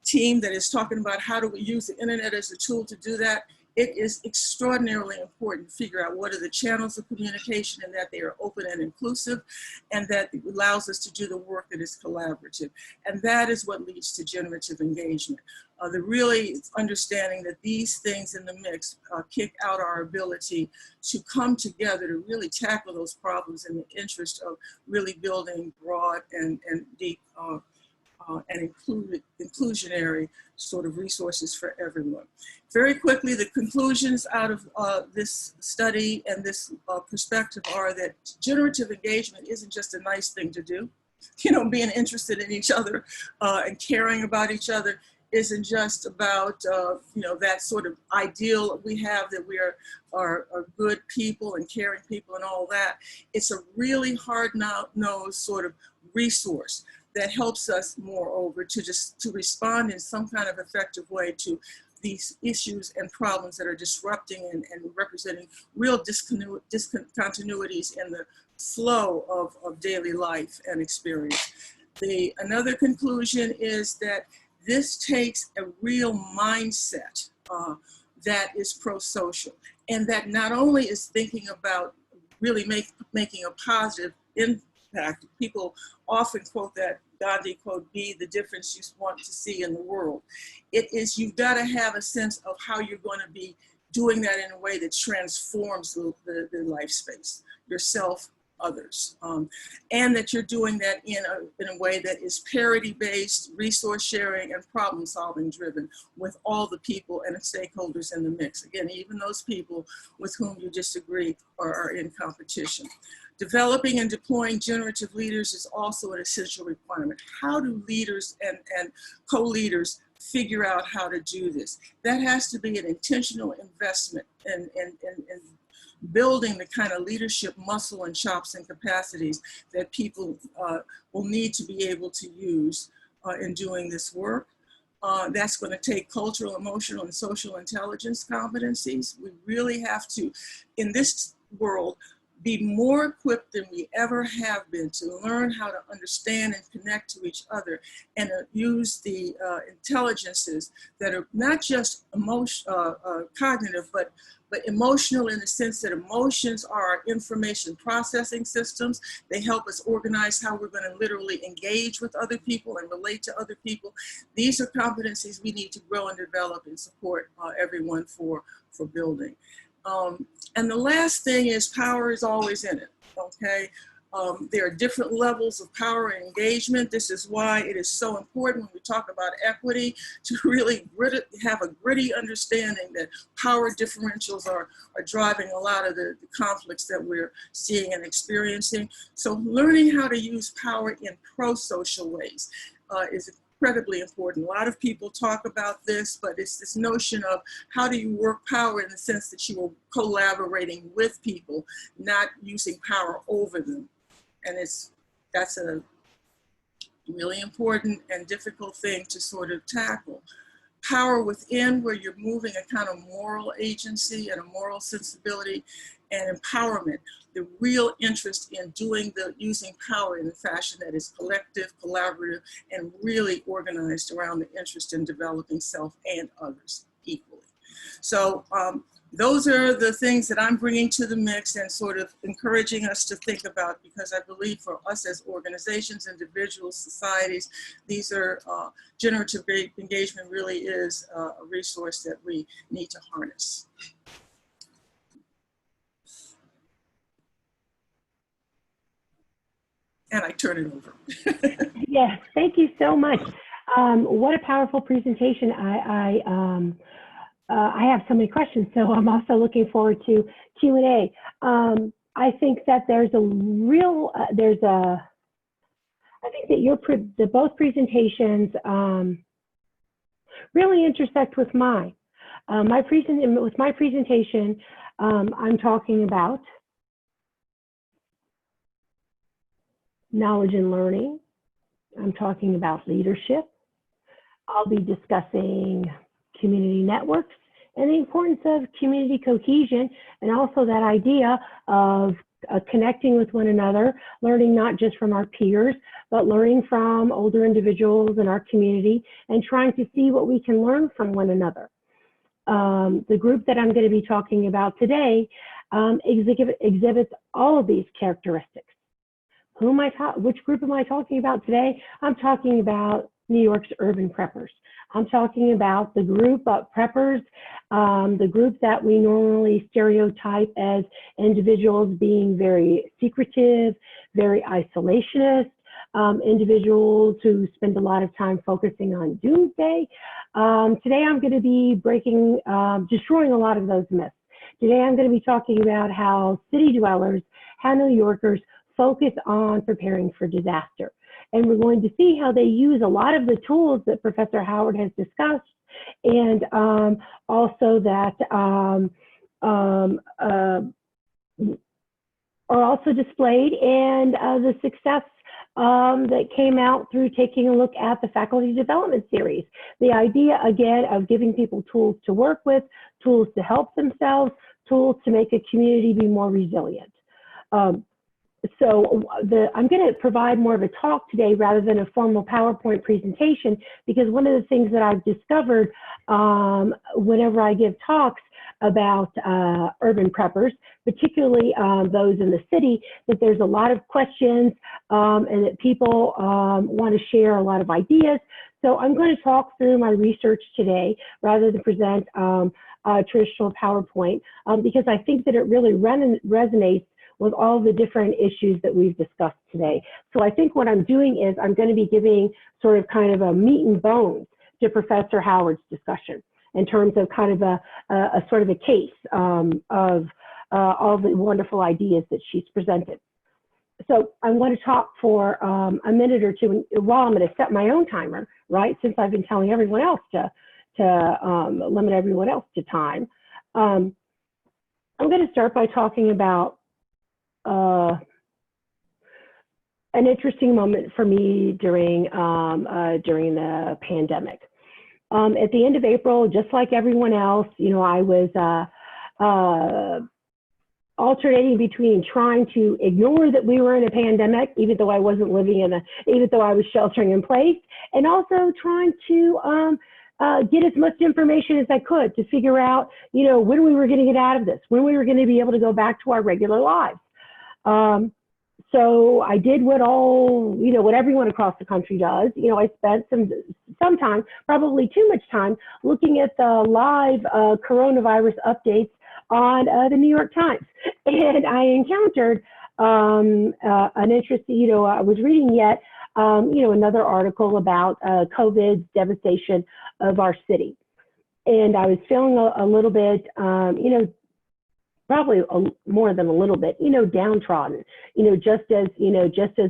team that is talking about how do we use the internet as a tool to do that, it is extraordinarily important to figure out what are the channels of communication, and that they are open and inclusive, and that it allows us to do the work that is collaborative. And that is what leads to generative engagement. The really understanding that these things in the mix kick out our ability to come together to really tackle those problems in the interest of really building broad and deep and inclusionary sort of resources for everyone. Very quickly, the conclusions out of this study and this perspective are that generative engagement isn't just a nice thing to do. You know, being interested in each other and caring about each other isn't just about, you know, that sort of ideal we have that we are good people and caring people and all that. It's a really hard-nosed sort of resource that helps us, moreover, to respond in some kind of effective way to these issues and problems that are disrupting and representing real discontinuities in the flow of daily life and experience. Another conclusion is that this takes a real mindset that is pro-social, and that not only is thinking about really making a positive impact. People often quote that Gandhi quote, "Be the difference you want to see in the world." It is, you've got to have a sense of how you're going to be doing that in a way that transforms the life space, yourself, others, and that you're doing that in a way that is parity-based, resource sharing, and problem-solving driven with all the people and the stakeholders in the mix. Again, even those people with whom you disagree or are in competition. Developing and deploying generative leaders is also an essential requirement. How do leaders and co-leaders figure out how to do this? That has to be an intentional investment in building the kind of leadership muscle and chops and capacities that people will need to be able to use in doing this work. That's going to take cultural, emotional, and social intelligence competencies. We really have to, in this world, be more equipped than we ever have been to learn how to understand and connect to each other and use the intelligences that are not just cognitive, but emotional, in the sense that emotions are our information processing systems. They help us organize how we're going to literally engage with other people and relate to other people. These are competencies we need to grow and develop and support everyone for building. And the last thing is power is always in it, okay? There are different levels of power and engagement. This is why it is so important when we talk about equity to really have a gritty understanding that power differentials are driving a lot of the conflicts that we're seeing and experiencing. So learning how to use power in pro-social ways is incredibly important. A lot of people talk about this, but it's this notion of how do you work power in the sense that you are collaborating with people, not using power over them. And that's a really important and difficult thing to sort of tackle. Power within, where you're moving a kind of moral agency and a moral sensibility, and empowerment, the real interest in using power in a fashion that is collective, collaborative, and really organized around the interest in developing self and others equally. So those are the things that I'm bringing to the mix and sort of encouraging us to think about, because I believe for us as organizations, individuals, societies, these are generative engagement really is a resource that we need to harness. And I turn it over. Yes, thank you so much. What a powerful presentation. I have so many questions, so I'm also looking forward to Q&A. I think that there's a real, I think that both presentations really intersect with mine. With my presentation, I'm talking about knowledge and learning. I'm talking about leadership. I'll be discussing community networks and the importance of community cohesion, and also that idea of connecting with one another, learning not just from our peers, but learning from older individuals in our community and trying to see what we can learn from one another. The group that I'm going to be talking about today exhibits all of these characteristics. Which group am I talking about today? I'm talking about New York's urban preppers. I'm talking about the group of preppers, the group that we normally stereotype as individuals being very secretive, very isolationist, individuals who spend a lot of time focusing on doomsday. Today I'm going to be destroying a lot of those myths. Today I'm going to be talking about how city dwellers, how New Yorkers focus on preparing for disaster. And we're going to see how they use a lot of the tools that Professor Howard has discussed, and also that are also displayed, and the success that came out through taking a look at the faculty development series. The idea, again, of giving people tools to work with, tools to help themselves, tools to make a community be more resilient. So I'm going to provide more of a talk today rather than a formal PowerPoint presentation, because one of the things that I've discovered whenever I give talks about urban preppers, particularly those in the city, that there's a lot of questions and that people want to share a lot of ideas. So I'm going to talk through my research today rather than present a traditional PowerPoint, because I think that it really resonates with all the different issues that we've discussed today. So I think what I'm doing is I'm going to be giving sort of kind of a meat and bones to Professor Howard's discussion in terms of kind of a sort of a case of all the wonderful ideas that she's presented. So I'm going to talk for a minute or two while I'm going to set my own timer, right? Since I've been telling everyone else to limit everyone else to time. I'm going to start by talking about an interesting moment for me during the pandemic. At the end of April, just like everyone else, you know, I was alternating between trying to ignore that we were in a pandemic, even though I wasn't even though I was sheltering in place, and also trying to get as much information as I could to figure out, you know, when we were going to get out of this, when we were going to be able to go back to our regular lives. So I did what everyone across the country does. You know, I spent some time, probably too much time, looking at the live coronavirus updates on the New York Times. And I encountered an interest, I was reading yet, another article about COVID's devastation of our city. And I was feeling a little bit, probably more than a little bit, downtrodden, just as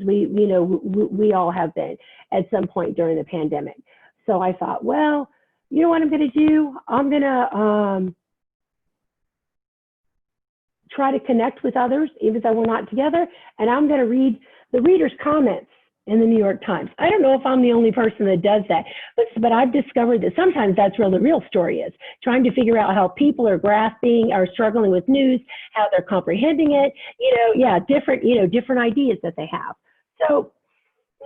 we all have been at some point during the pandemic. So I thought, well, you know what I'm going to do? I'm going to try to connect with others, even though we're not together, and I'm going to read the readers' comments in the New York Times. I don't know if I'm the only person that does that, but I've discovered that sometimes that's where the real story is, trying to figure out how people are grasping or struggling with news, how they're comprehending it, different ideas that they have. So,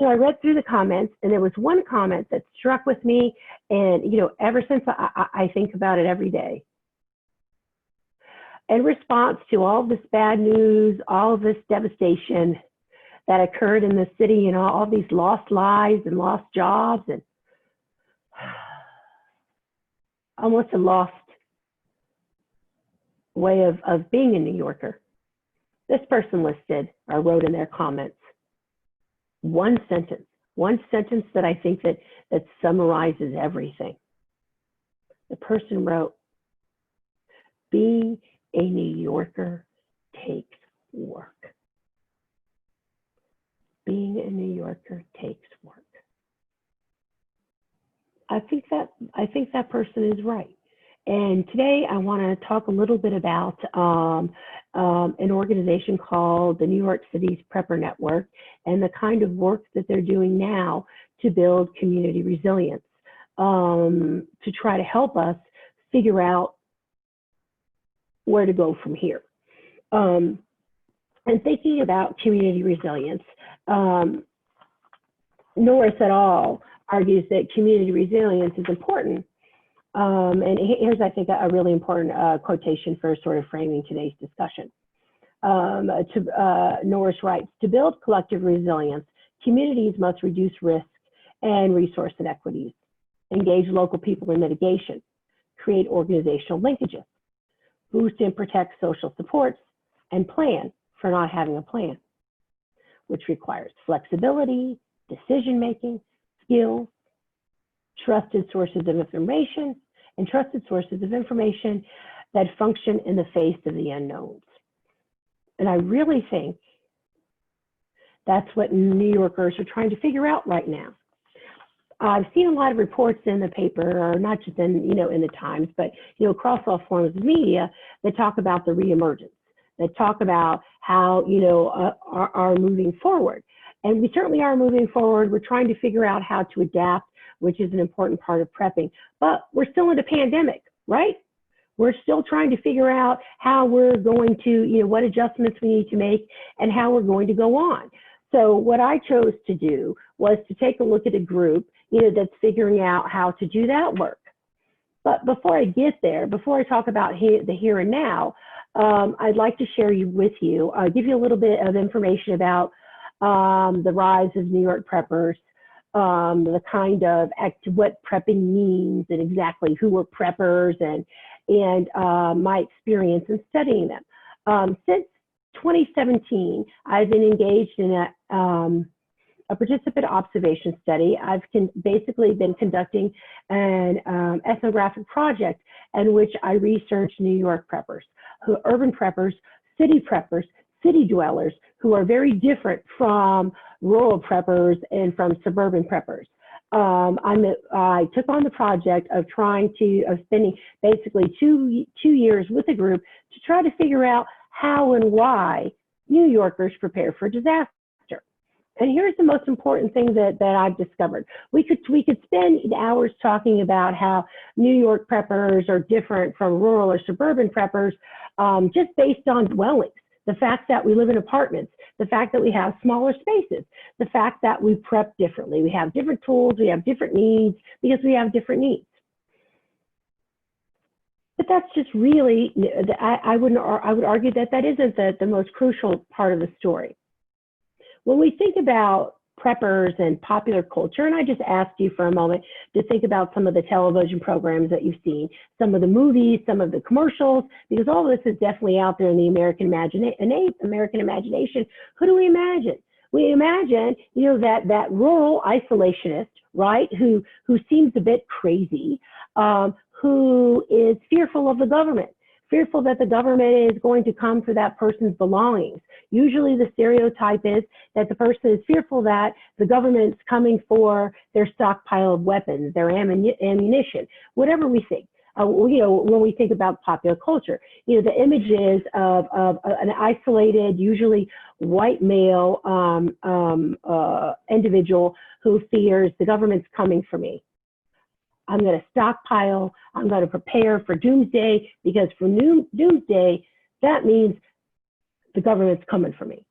I read through the comments, and there was one comment that struck with me, and, ever since I think about it every day. In response to all this bad news, all of this devastation that occurred in the city, all these lost lives and lost jobs, and almost a lost way of being a New Yorker. This person listed or wrote in their comments one sentence that I think that summarizes everything. The person wrote, "Being a New Yorker takes work." Being a New Yorker takes work. I think that person is right. And today I want to talk a little bit about an organization called the New York City's Prepper Network and the kind of work that they're doing now to build community resilience, to try to help us figure out where to go from here. And thinking about community resilience, Norris et al. Argues that community resilience is important. And here's, I think, a really important quotation for sort of framing today's discussion. Norris writes, "To build collective resilience, communities must reduce risk and resource inequities, engage local people in mitigation, create organizational linkages, boost and protect social supports, and plan for not having a plan, which requires flexibility, decision-making, skills, trusted sources of information, and trusted sources of information that function in the face of the unknowns." And I really think that's what New Yorkers are trying to figure out right now. I've seen a lot of reports in the paper, or not just in, in the Times, but, across all forms of media that talk about the reemergence, that talk about how, are moving forward. And we certainly are moving forward. We're trying to figure out how to adapt, which is an important part of prepping. But we're still in a pandemic, right? We're still trying to figure out how we're going to, what adjustments we need to make and how we're going to go on. So what I chose to do was to take a look at a group, that's figuring out how to do that work. But before I get there, before I talk about the here and now, I'd like to share with you, give you a little bit of information about the rise of New York preppers, the kind of what prepping means, and exactly who were preppers, and my experience in studying them. Since 2017, I've been engaged in a participant observation study. I've basically been conducting an ethnographic project in which I researched New York preppers, urban preppers, city dwellers, who are very different from rural preppers and from suburban preppers. I took on the project of spending basically two years with a group to try to figure out how and why New Yorkers prepare for disaster. And here's the most important thing that I've discovered. We could spend hours talking about how New York preppers are different from rural or suburban preppers, just based on dwellings. The fact that we live in apartments, the fact that we have smaller spaces, the fact that we prep differently. We have different tools, we have different needs because we have different needs. But that's just really, I would argue that isn't the most crucial part of the story. When we think about preppers and popular culture. And I just asked you for a moment to think about some of the television programs that you've seen, some of the movies, some of the commercials, because all of this is definitely out there in the American imagination. Who do we imagine? We imagine, you know, that rural isolationist, right, who seems a bit crazy, who is fearful of the government, fearful that the government is going to come for that person's belongings. Usually the stereotype is that the person is fearful that the government's coming for their stockpile of weapons, their ammunition, whatever we think. You know, when we think about popular culture, you know, the images of an isolated, usually white male individual who fears the government's coming for me. I'm going to stockpile, I'm going to prepare for doomsday, because for doomsday, that means the government's coming for me.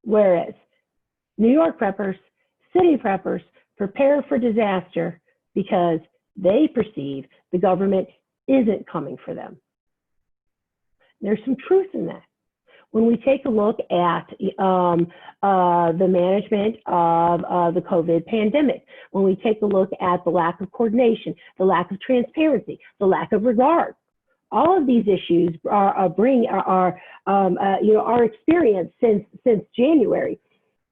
Whereas New York preppers, city preppers prepare for disaster because they perceive the government isn't coming for them. There's some truth in that. When we take a look at the management of the COVID pandemic, when we take a look at the lack of coordination, the lack of transparency, the lack of regard, all of these issues our experience since January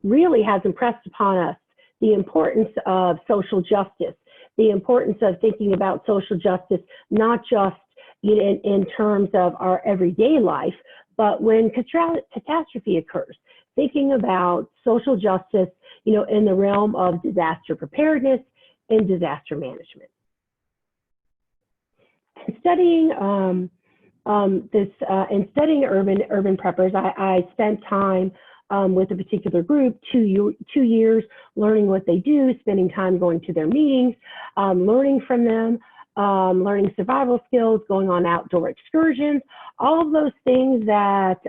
really has impressed upon us the importance of social justice, the importance of thinking about social justice, not just in terms of our everyday life, but when catastrophe occurs, thinking about social justice, you know, in the realm of disaster preparedness and disaster management. In studying studying urban preppers, I spent time with a particular group, 2 years, learning what they do, spending time going to their meetings, learning from them, learning survival skills, going on outdoor excursions, all of those things that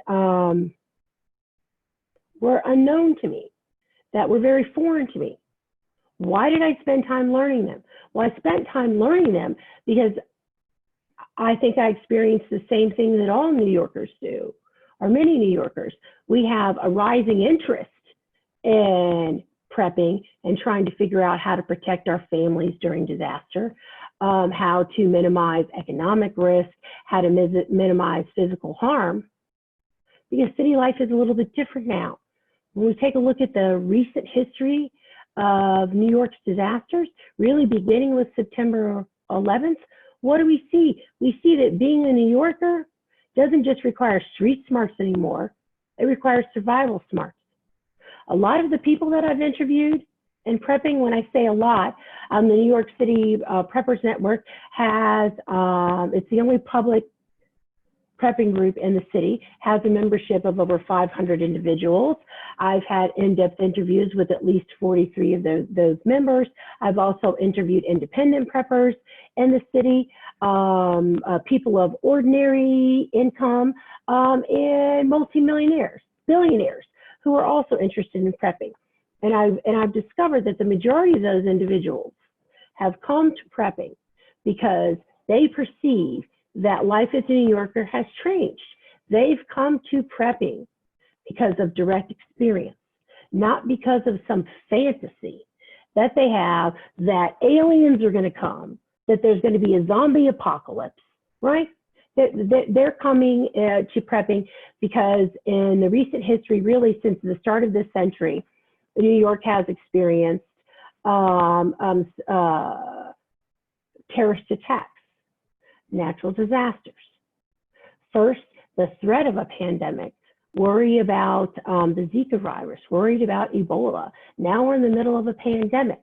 were unknown to me, that were very foreign to me. Why did I spend time learning them? Well, I spent time learning them because I think I experienced the same thing that all New Yorkers do, or many New Yorkers. We have a rising interest in prepping and trying to figure out how to protect our families during disaster, how to minimize economic risk, how to minimize physical harm, because city life is a little bit different now. When we take a look at the recent history of New York's disasters, really beginning with September 11th, what do we see? We see that being a New Yorker doesn't just require street smarts anymore, it requires survival smarts. A lot of the people that I've interviewed in prepping, when I say a lot, the New York City Preppers Network has, it's the only public prepping group in the city, has a membership of over 500 individuals. I've had in-depth interviews with at least 43 of those members. I've also interviewed independent preppers in the city, people of ordinary income, and multimillionaires, billionaires, who are also interested in prepping. And I've discovered that the majority of those individuals have come to prepping because they perceive that life as a New Yorker has changed. They've come to prepping because of direct experience, not because of some fantasy that they have that aliens are going to come, that there's going to be a zombie apocalypse, right? They're coming to prepping because in the recent history, really since the start of this century, New York has experienced terrorist attacks, natural disasters. First, the threat of a pandemic, worry about the Zika virus, worried about Ebola. Now we're in the middle of a pandemic.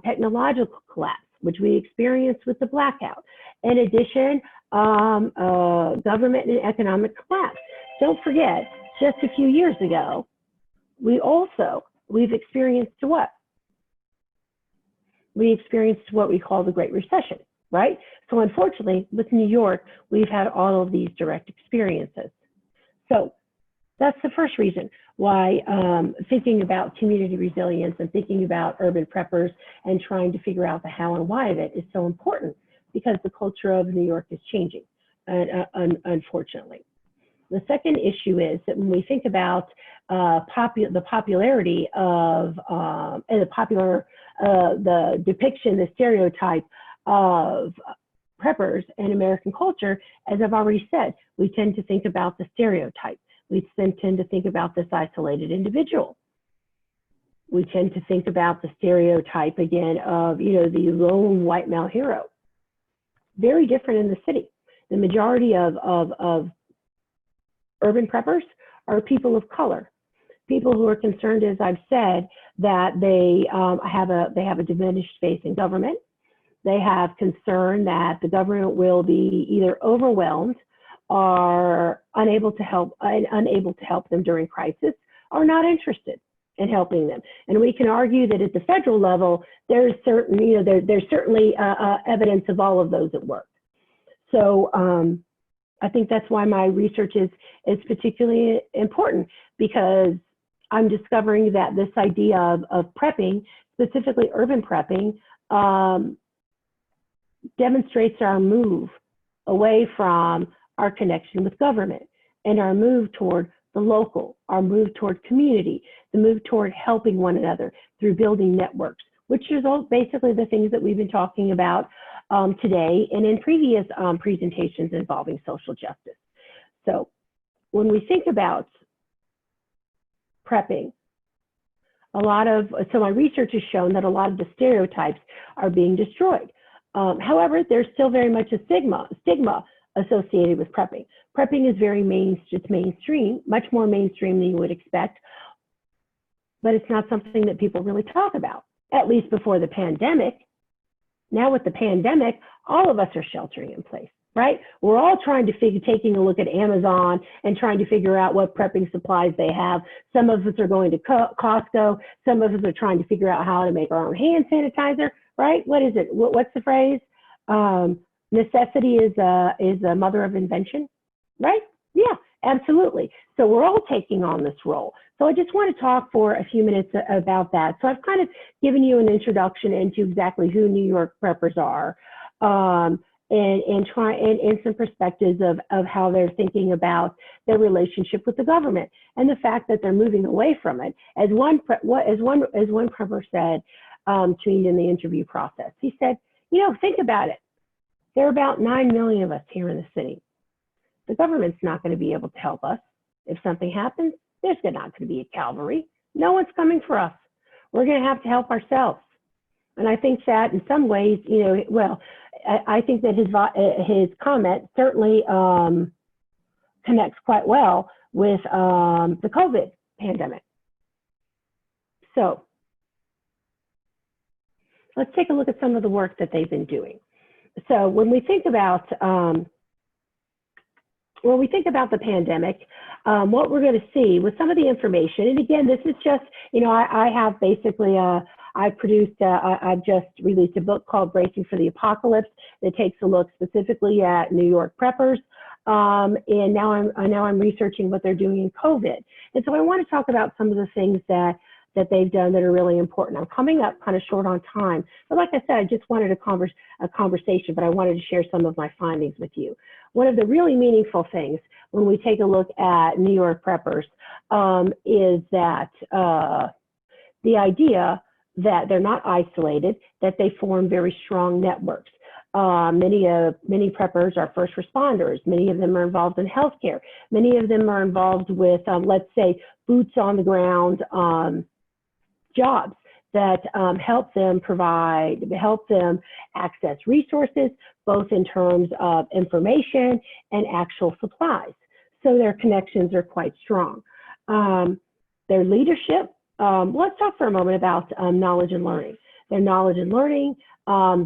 Technological collapse, which we experienced with the blackout. In addition, government and economic collapse. Don't forget, just a few years ago, we've experienced what? We experienced what we call the Great Recession, right? So unfortunately, with New York, we've had all of these direct experiences. So that's the first reason why thinking about community resilience and thinking about urban preppers and trying to figure out the how and why of it is so important, because the culture of New York is changing, unfortunately. The second issue is that when we think about the popularity of and the depiction, the stereotype of preppers in American culture, as I've already said, we tend to think about the stereotype. We tend to think about this isolated individual. We tend to think about the stereotype again of, you know, the lone white male hero. Very different in the city. The majority of urban preppers are people of color, people who are concerned, as I've said, that they have a diminished faith in government. They have concern that the government will be either overwhelmed or unable to help them during crisis, or not interested in helping them. And we can argue that at the federal level, there's certainly evidence of all of those at work. So I think that's why my research is particularly important, because I'm discovering that this idea of prepping, specifically urban prepping, demonstrates our move away from our connection with government and our move toward the local, our move toward community, the move toward helping one another through building networks, which is all basically the things that we've been talking about today and in previous presentations involving social justice. So when we think about prepping, so my research has shown that a lot of the stereotypes are being destroyed. However, there's still very much a stigma associated with prepping. Prepping is very mainstream, much more mainstream than you would expect, but it's not something that people really talk about, at least before the pandemic. Now with the pandemic, all of us are sheltering in place, right? We're all trying to taking a look at Amazon and trying to figure out what prepping supplies they have. Some of us are going to Costco. Some of us are trying to figure out how to make our own hand sanitizer, right? What is it? What's the phrase? Necessity is a mother of invention, right? Yeah, absolutely. So we're all taking on this role. So I just want to talk for a few minutes about that. So I've kind of given you an introduction into exactly who New York preppers are, and some perspectives of how they're thinking about their relationship with the government and the fact that they're moving away from it. As one prepper said to me in the interview process, he said, you know, think about it. There are about 9 million of us here in the city. The government's not going to be able to help us. If something happens, there's not going to be a cavalry. No one's coming for us. We're going to have to help ourselves. And I think that in some ways, you know, well, I think that his comment certainly connects quite well with the COVID pandemic. So let's take a look at some of the work that they've been doing. So when we think about the pandemic, what we're going to see with some of the information, and again, this is just, you know, I have basically, I've just released a book called Bracing for the Apocalypse that takes a look specifically at New York preppers, and now I'm researching what they're doing in COVID. And so I want to talk about some of the things that they've done that are really important. I'm coming up kind of short on time, but like I said, I just wanted a conversation, but I wanted to share some of my findings with you. One of the really meaningful things when we take a look at New York preppers is that the idea that they're not isolated, that they form very strong networks. Many preppers are first responders. Many of them are involved in healthcare. Many of them are involved with, let's say, boots on the ground jobs that help them access resources, both in terms of information and actual supplies. So their connections are quite strong. Their leadership, let's talk for a moment about knowledge and learning. Their knowledge and learning,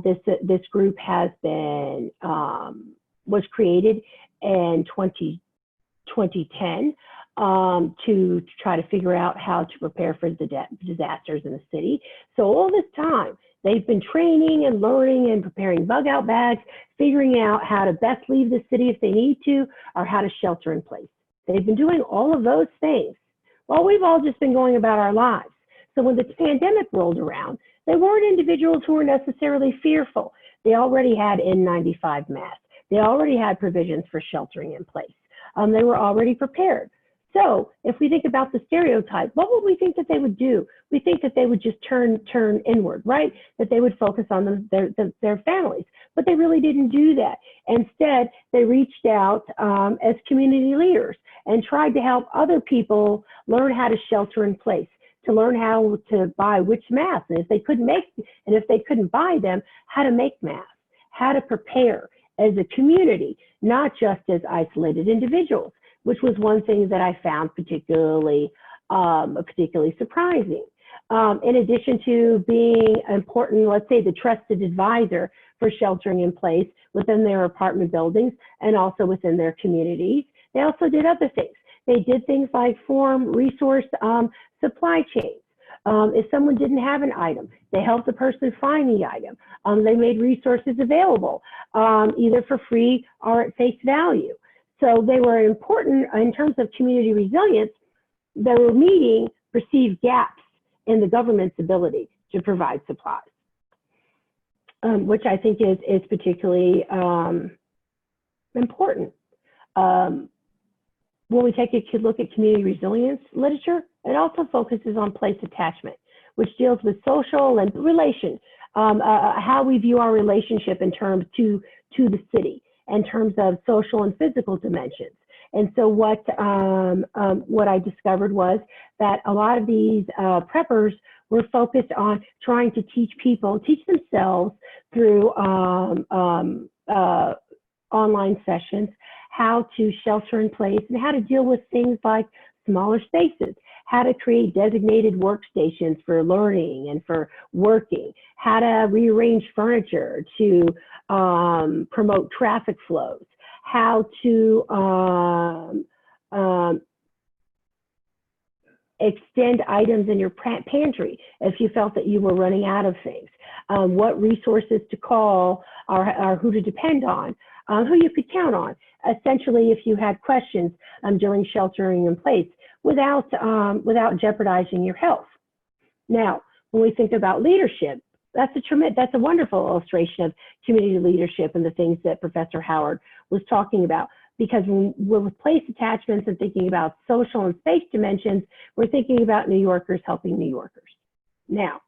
this group has been, was created in 2010 to try to figure out how to prepare for the disasters in the city. So all this time, they've been training and learning and preparing bug out bags, figuring out how to best leave the city if they need to, or how to shelter in place. They've been doing all of those things while we've all just been going about our lives. So when the pandemic rolled around, they weren't individuals who were necessarily fearful. They already had N95 masks. They already had provisions for sheltering in place. They were already prepared. So if we think about the stereotype, what would we think that they would do? We think that they would just turn inward, right? That they would focus on their families, but they really didn't do that. Instead, they reached out as community leaders and tried to help other people learn how to shelter in place, to learn how to buy which masks, and if they couldn't buy them, how to make masks, how to prepare as a community, not just as isolated individuals, which was one thing that I found particularly surprising. In addition to being important, let's say the trusted advisor for sheltering in place within their apartment buildings and also within their communities, they also did other things. They did things like form resource supply chains. If someone didn't have an item, they helped the person find the item. They made resources available, either for free or at face value. So they were important in terms of community resilience. They were meeting perceived gaps in the government's ability to provide supplies, which I think is particularly important. When we take a look at community resilience literature, it also focuses on place attachment, which deals with social and relation, how we view our relationship in terms to the city, in terms of social and physical dimensions. And so what I discovered was that a lot of these preppers were focused on trying to teach themselves through online sessions, how to shelter in place and how to deal with things like smaller spaces, how to create designated workstations for learning and for working, how to rearrange furniture to promote traffic flows, how to extend items in your pantry if you felt that you were running out of things, what resources to call or who to depend on, who you could count on, essentially if you had questions during sheltering in place without jeopardizing your health. Now, when we think about leadership, that's a wonderful illustration of community leadership and the things that Professor Howard was talking about. Because when we're with place attachments and thinking about social and space dimensions, we're thinking about New Yorkers helping New Yorkers. Now,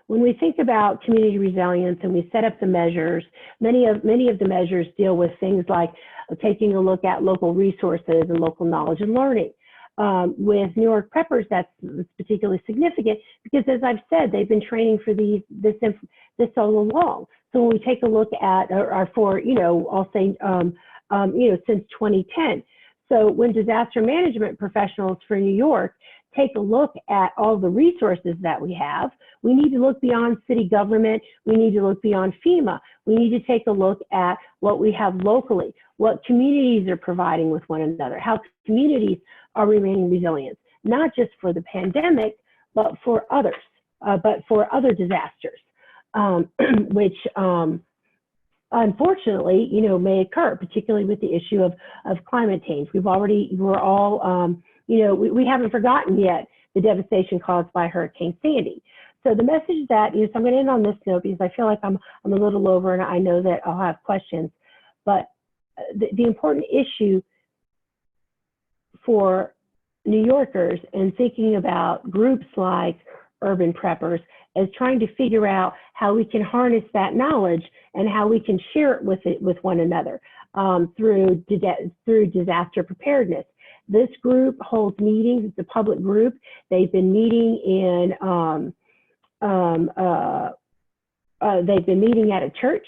when we think about community resilience and we set up the measures, many of the measures deal with things like taking a look at local resources and local knowledge and learning. With New York preppers, that's particularly significant because, as I've said, they've been training for this all along. So when we take a look at, I'll say, since 2010. So when disaster management professionals for New York take a look at all the resources that we have, we need to look beyond city government. We need to look beyond FEMA. We need to take a look at what we have locally, what communities are providing with one another, how communities are remaining resilient, not just for the pandemic, but for others, but for other disasters, which unfortunately, may occur, particularly with the issue of climate change. We haven't forgotten yet the devastation caused by Hurricane Sandy. So the message that, so I'm going to end on this note because I feel like I'm a little over and I know that I'll have questions, but the important issue for New Yorkers and thinking about groups like urban preppers is trying to figure out how we can harness that knowledge and how we can share it with one another through disaster preparedness. This group holds meetings. It's a public group. They've been meeting at a church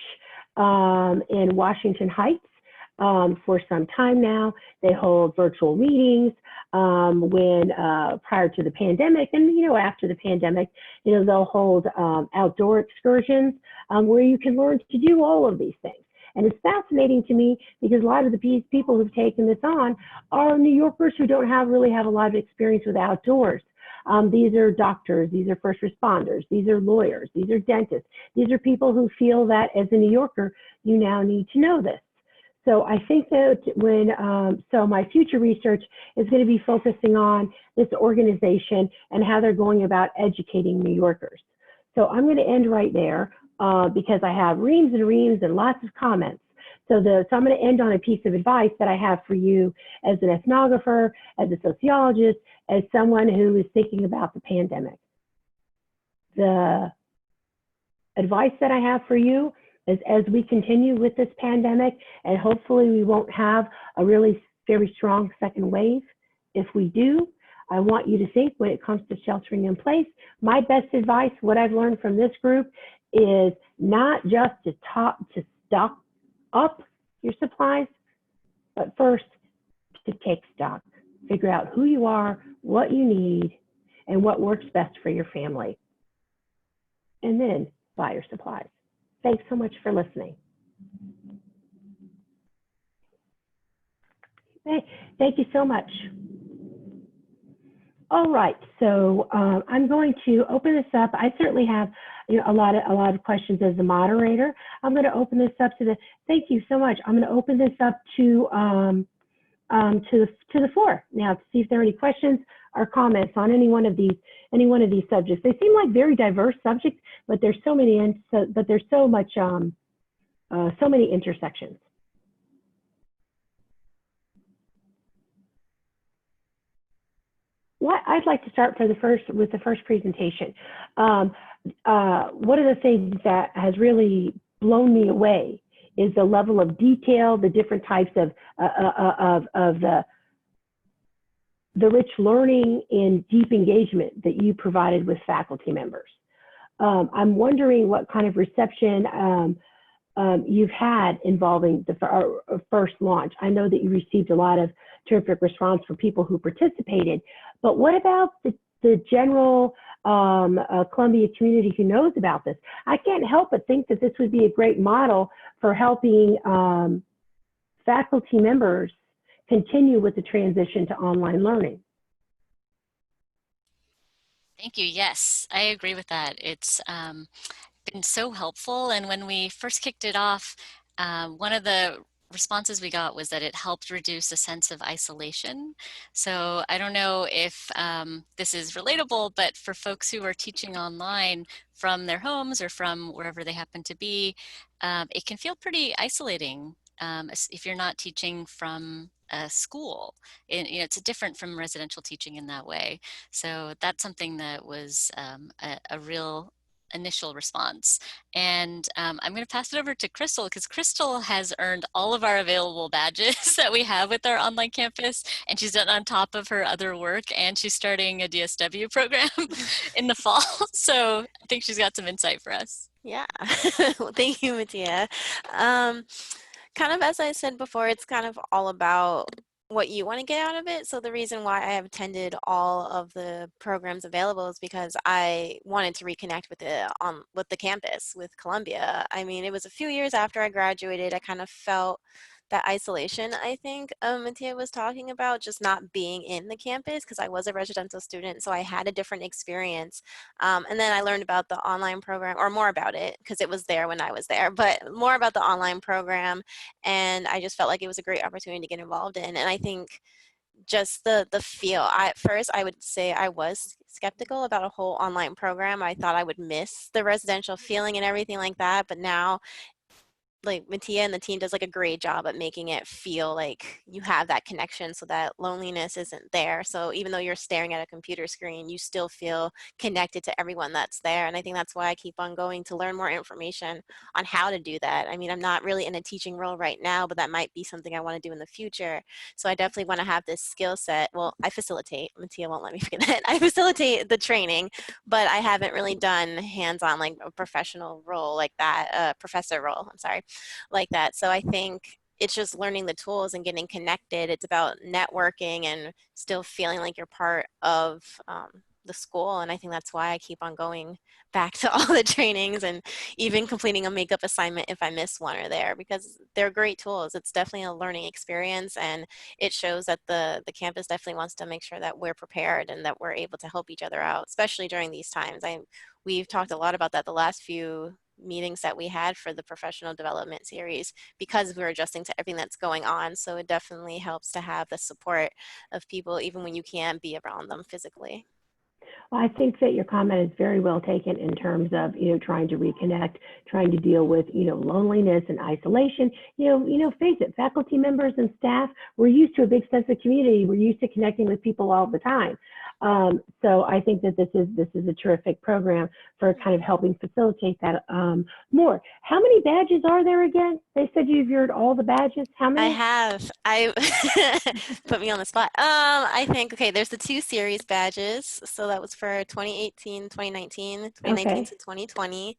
in Washington Heights for some time now. They hold virtual meetings prior to the pandemic, and after the pandemic, they'll hold outdoor excursions where you can learn to do all of these things. And it's fascinating to me because a lot of the people who've taken this on are New Yorkers who don't really have a lot of experience with outdoors. These are doctors, these are first responders, these are lawyers, these are dentists. These are people who feel that as a New Yorker, you now need to know this. So I think that so my future research is going to be focusing on this organization and how they're going about educating New Yorkers. So I'm going to end right there because I have reams and reams and lots of comments. So I'm going to end on a piece of advice that I have for you as an ethnographer, as a sociologist, as someone who is thinking about the pandemic. The advice that I have for you is, as we continue with this pandemic, and hopefully we won't have a really very strong second wave. If we do, I want you to think, when it comes to sheltering in place, my best advice, what I've learned from this group, is not just to stock up your supplies, but first to take stock. Figure out who you are, what you need, and what works best for your family. And then buy your supplies. Thanks so much for listening. Thank you so much. All right, so I'm going to open this up. I certainly have a lot of questions as the moderator. I'm going to open this up to the. Thank you so much. I'm going to open this up to the floor now to see if there are any questions or comments on any one of these subjects. They seem like very diverse subjects, but there's so many, but there's so much so many intersections. I'd like to start with the first presentation. One of the things that has really blown me away is the level of detail, the different types of the rich learning and deep engagement that you provided with faculty members. I'm wondering what kind of reception you've had involving the first launch. I know that you received a lot of terrific response from people who participated, but what about the general Columbia community who knows about this? I can't help but think that this would be a great model for helping faculty members continue with the transition to online learning. Thank you. Yes, I agree with that. It's been so helpful. And when we first kicked it off, one of the responses we got was that it helped reduce a sense of isolation. So I don't know if this is relatable, but for folks who are teaching online from their homes or from wherever they happen to be, it can feel pretty isolating if you're not teaching from a school. It's different from residential teaching in that way. So that's something that was a real initial response. And I'm going to pass it over to Crystal, because Crystal has earned all of our available badges that we have with our online campus, and she's done on top of her other work, and she's starting a DSW program in the fall. So I think she's got some insight for us. Yeah, well, thank you, Mattia. Kind of as I said before, it's kind of all about what you want to get out of it. So the reason why I have attended all of the programs available is because I wanted to reconnect with the campus, with Columbia. I mean, it was a few years after I graduated, I kind of felt that isolation, I think Mattia was talking about, just not being in the campus, because I was a residential student, so I had a different experience. And then I learned about the online program, or more about it, because it was there when I was there, but more about the online program, and I just felt like it was a great opportunity to get involved in. And I think just the feel, at first I would say I was skeptical about a whole online program. I thought I would miss the residential feeling and everything like that, but now, like, Mattia and the team does like a great job at making it feel like you have that connection, so that loneliness isn't there. So even though you're staring at a computer screen, you still feel connected to everyone that's there. And I think that's why I keep on going to learn more information on how to do that. I mean, I'm not really in a teaching role right now, but that might be something I want to do in the future. So I definitely want to have this skill set. Well, I facilitate, Mattia won't let me forget that. I facilitate the training, but I haven't really done hands-on, like a professional role like that, professor role, I'm sorry, like that. So I think it's just learning the tools and getting connected. It's about networking and still feeling like you're part of the school. And I think that's why I keep on going back to all the trainings, and even completing a makeup assignment if I miss one or there, because they're great tools. It's definitely a learning experience, and it shows that the campus definitely wants to make sure that we're prepared and that we're able to help each other out, especially during these times. We've talked a lot about that the last few meetings that we had for the professional development series, because we're adjusting to everything that's going on. So it definitely helps to have the support of people even when you can't be around them physically. Well, I think that your comment is very well taken in terms of, trying to reconnect, trying to deal with, loneliness and isolation. Face it, faculty members and staff, we're used to a big sense of community. We're used to connecting with people all the time. So I think that this is a terrific program for kind of helping facilitate that more. How many badges are there again? They said you've earned all the badges. How many? I have. I put me on the spot. I think, okay, there's the 2 series badges. So that was for 2018, 2019, 2019 Okay. to 2020.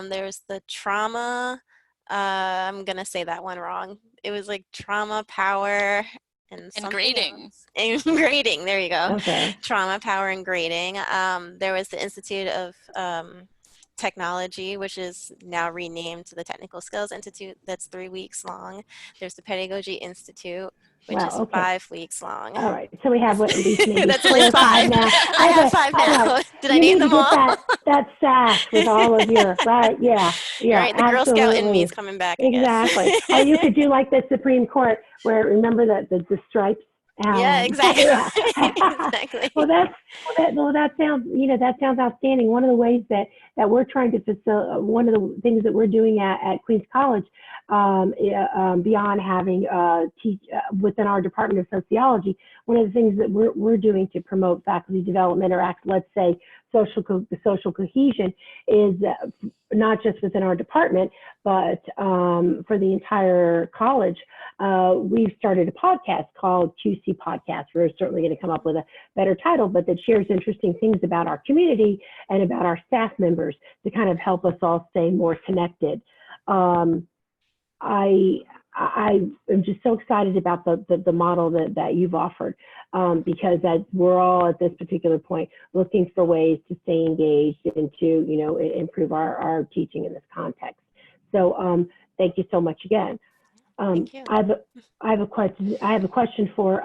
There's the trauma. I'm gonna say that one wrong. It was like trauma, power, and something grading. else. And grading. There you go. Okay. Trauma, power, and grading. There was the Institute of Technology, which is now renamed to the Technical Skills Institute. That's 3 weeks long. There's the Pedagogy Institute, which Wow, is okay. 5 weeks long. All right. So we have at least maybe That's at 4 or least 5 5. now. I have 5 all now. right. Did I You name need to them get all? that sash with all of your, right? Yeah. You're Yeah, right. The Girl Scout in me is absolutely. coming back, I guess. Exactly. Or you could do like the Supreme Court, where remember that the stripes. Yeah, exactly. Yeah. Exactly. That sounds outstanding. One of the ways that we're trying to facilitate, one of the things that we're doing at Queens College, beyond having teach within our Department of Sociology, one of the things that we're doing to promote faculty development, or let's say social cohesion, is not just within our department, but for the entire college. We've started a podcast called QC Podcast. We're certainly going to come up with a better title, but that shares interesting things about our community and about our staff members to kind of help us all stay more connected. I am just so excited about the model that you've offered, because we're all at this particular point looking for ways to stay engaged and to improve our teaching in this context. So thank you so much again. Thank you. I have a question for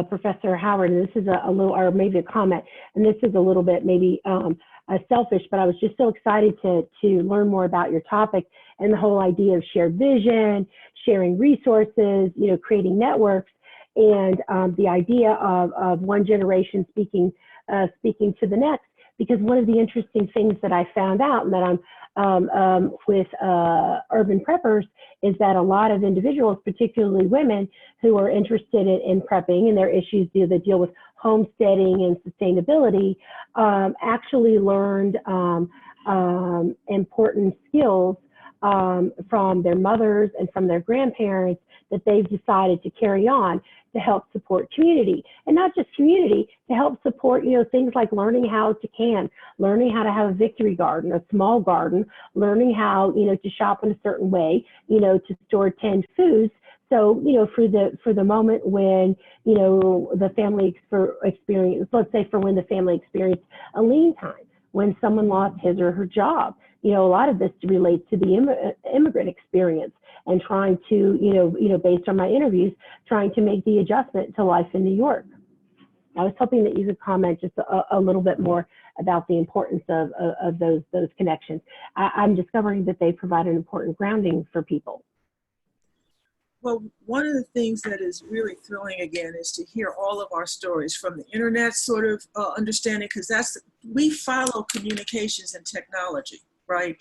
Professor Howard, and this is a little, or maybe a comment, and this is a little bit maybe selfish, but I was just so excited to learn more about your topic and the whole idea of shared vision, sharing resources, creating networks, and the idea of one generation speaking to the next. Because one of the interesting things that I found out, and that I'm with urban preppers, is that a lot of individuals, particularly women who are interested in prepping and their issues that deal with homesteading and sustainability, actually learned important skills from their mothers and from their grandparents that they've decided to carry on to help support community. And not just community, to help support, things like learning how to can, learning how to have a victory garden, a small garden, learning how, to shop in a certain way, to store 10 foods. So, for the moment when, the family experience, let's say for when the family experienced a lean time, when someone lost his or her job, a lot of this relates to the immigrant experience, and trying to, based on my interviews, trying to make the adjustment to life in New York. I was hoping that you could comment just a little bit more about the importance of those connections. I'm discovering that they provide an important grounding for people. Well, one of the things that is really thrilling again is to hear all of our stories from the internet sort of understanding, because we follow communications and technology, right?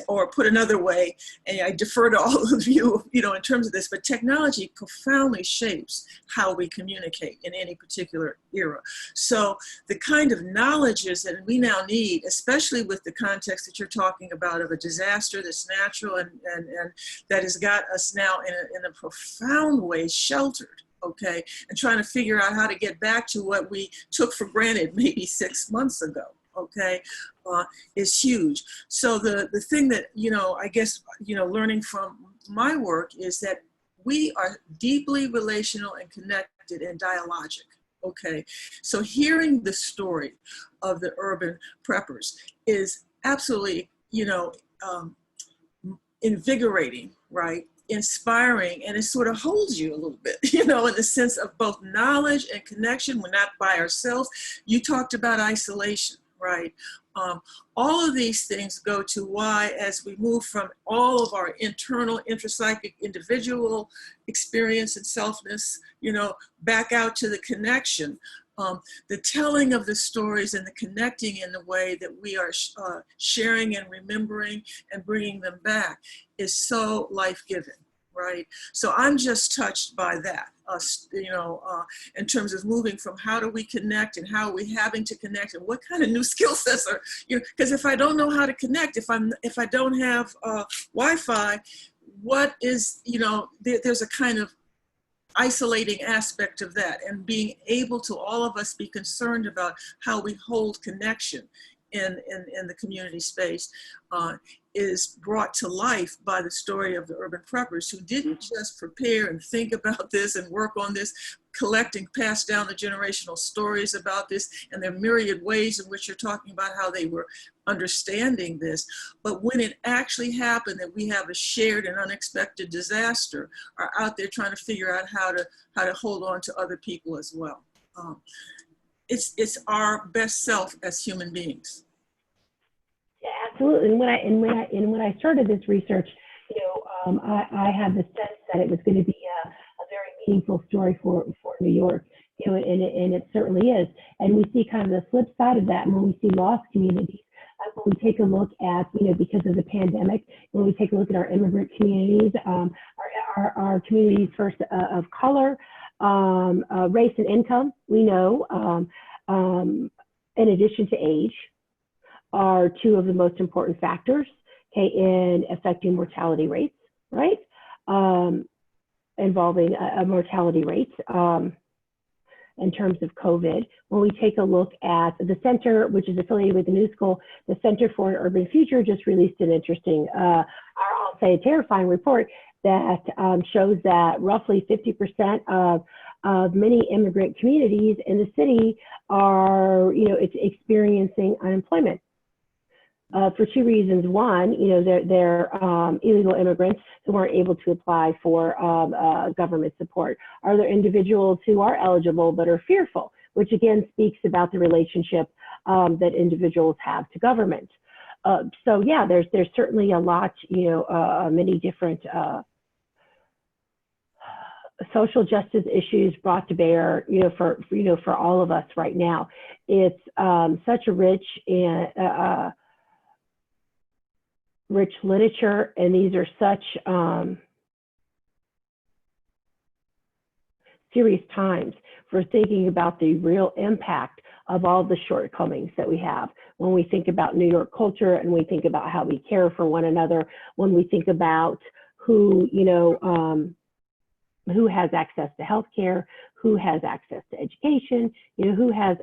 Or put another way, and I defer to all of you, in terms of this, but technology profoundly shapes how we communicate in any particular era. So the kind of knowledges that we now need, especially with the context that you're talking about of a disaster that's natural and that has got us now in a profound way sheltered, okay, and trying to figure out how to get back to what we took for granted maybe 6 months ago. Okay, is huge. So the thing that, I guess, learning from my work is that we are deeply relational and connected and dialogic. Okay, so hearing the story of the urban preppers is absolutely, invigorating, right? Inspiring, and it sort of holds you a little bit, in the sense of both knowledge and connection. We're not by ourselves. You talked about isolation. Right. All of these things go to why, as we move from all of our internal, intrapsychic, individual experience and selfness, back out to the connection, The telling of the stories and the connecting in the way that we are sharing and remembering and bringing them back is so life-giving, right? So I'm just touched by that, in terms of moving from how do we connect and how are we having to connect and what kind of new skill sets are, because if I don't know how to connect, if I don't have Wi-Fi, what is, there's a kind of isolating aspect of that, and being able to all of us be concerned about how we hold connection in the community space is brought to life by the story of the urban preppers who didn't just prepare and think about this and work on this, collect and pass down the generational stories about this and their myriad ways in which you're talking about how they were understanding this. But when it actually happened that we have a shared and unexpected disaster, are out there trying to figure out how to hold on to other people as well. It's our best self as human beings. Yeah, absolutely. And when I started this research, I had the sense that it was going to be a very meaningful story for New York, and it certainly is. And we see kind of the flip side of that when we see lost communities. When we take a look at, because of the pandemic, when we take a look at our immigrant communities, our communities first of color, race and income, we know, in addition to age, are two of the most important factors, okay, in affecting mortality rates, right? Involving mortality rates in terms of COVID. When we take a look at the center, which is affiliated with the New School, the Center for an Urban Future just released an interesting, I'll say a terrifying report that shows that roughly 50% of many immigrant communities in the city are, it's experiencing unemployment. For two reasons. One, they're illegal immigrants who aren't able to apply for government support. Are there individuals who are eligible but are fearful, which again speaks about the relationship that individuals have to government. So yeah, there's certainly a lot, many different social justice issues brought to bear, for all of us right now. It's such a rich and rich literature, and these are such serious times for thinking about the real impact of all the shortcomings that we have when we think about New York culture and we think about how we care for one another, when we think about who has access to healthcare, who has access to education, who has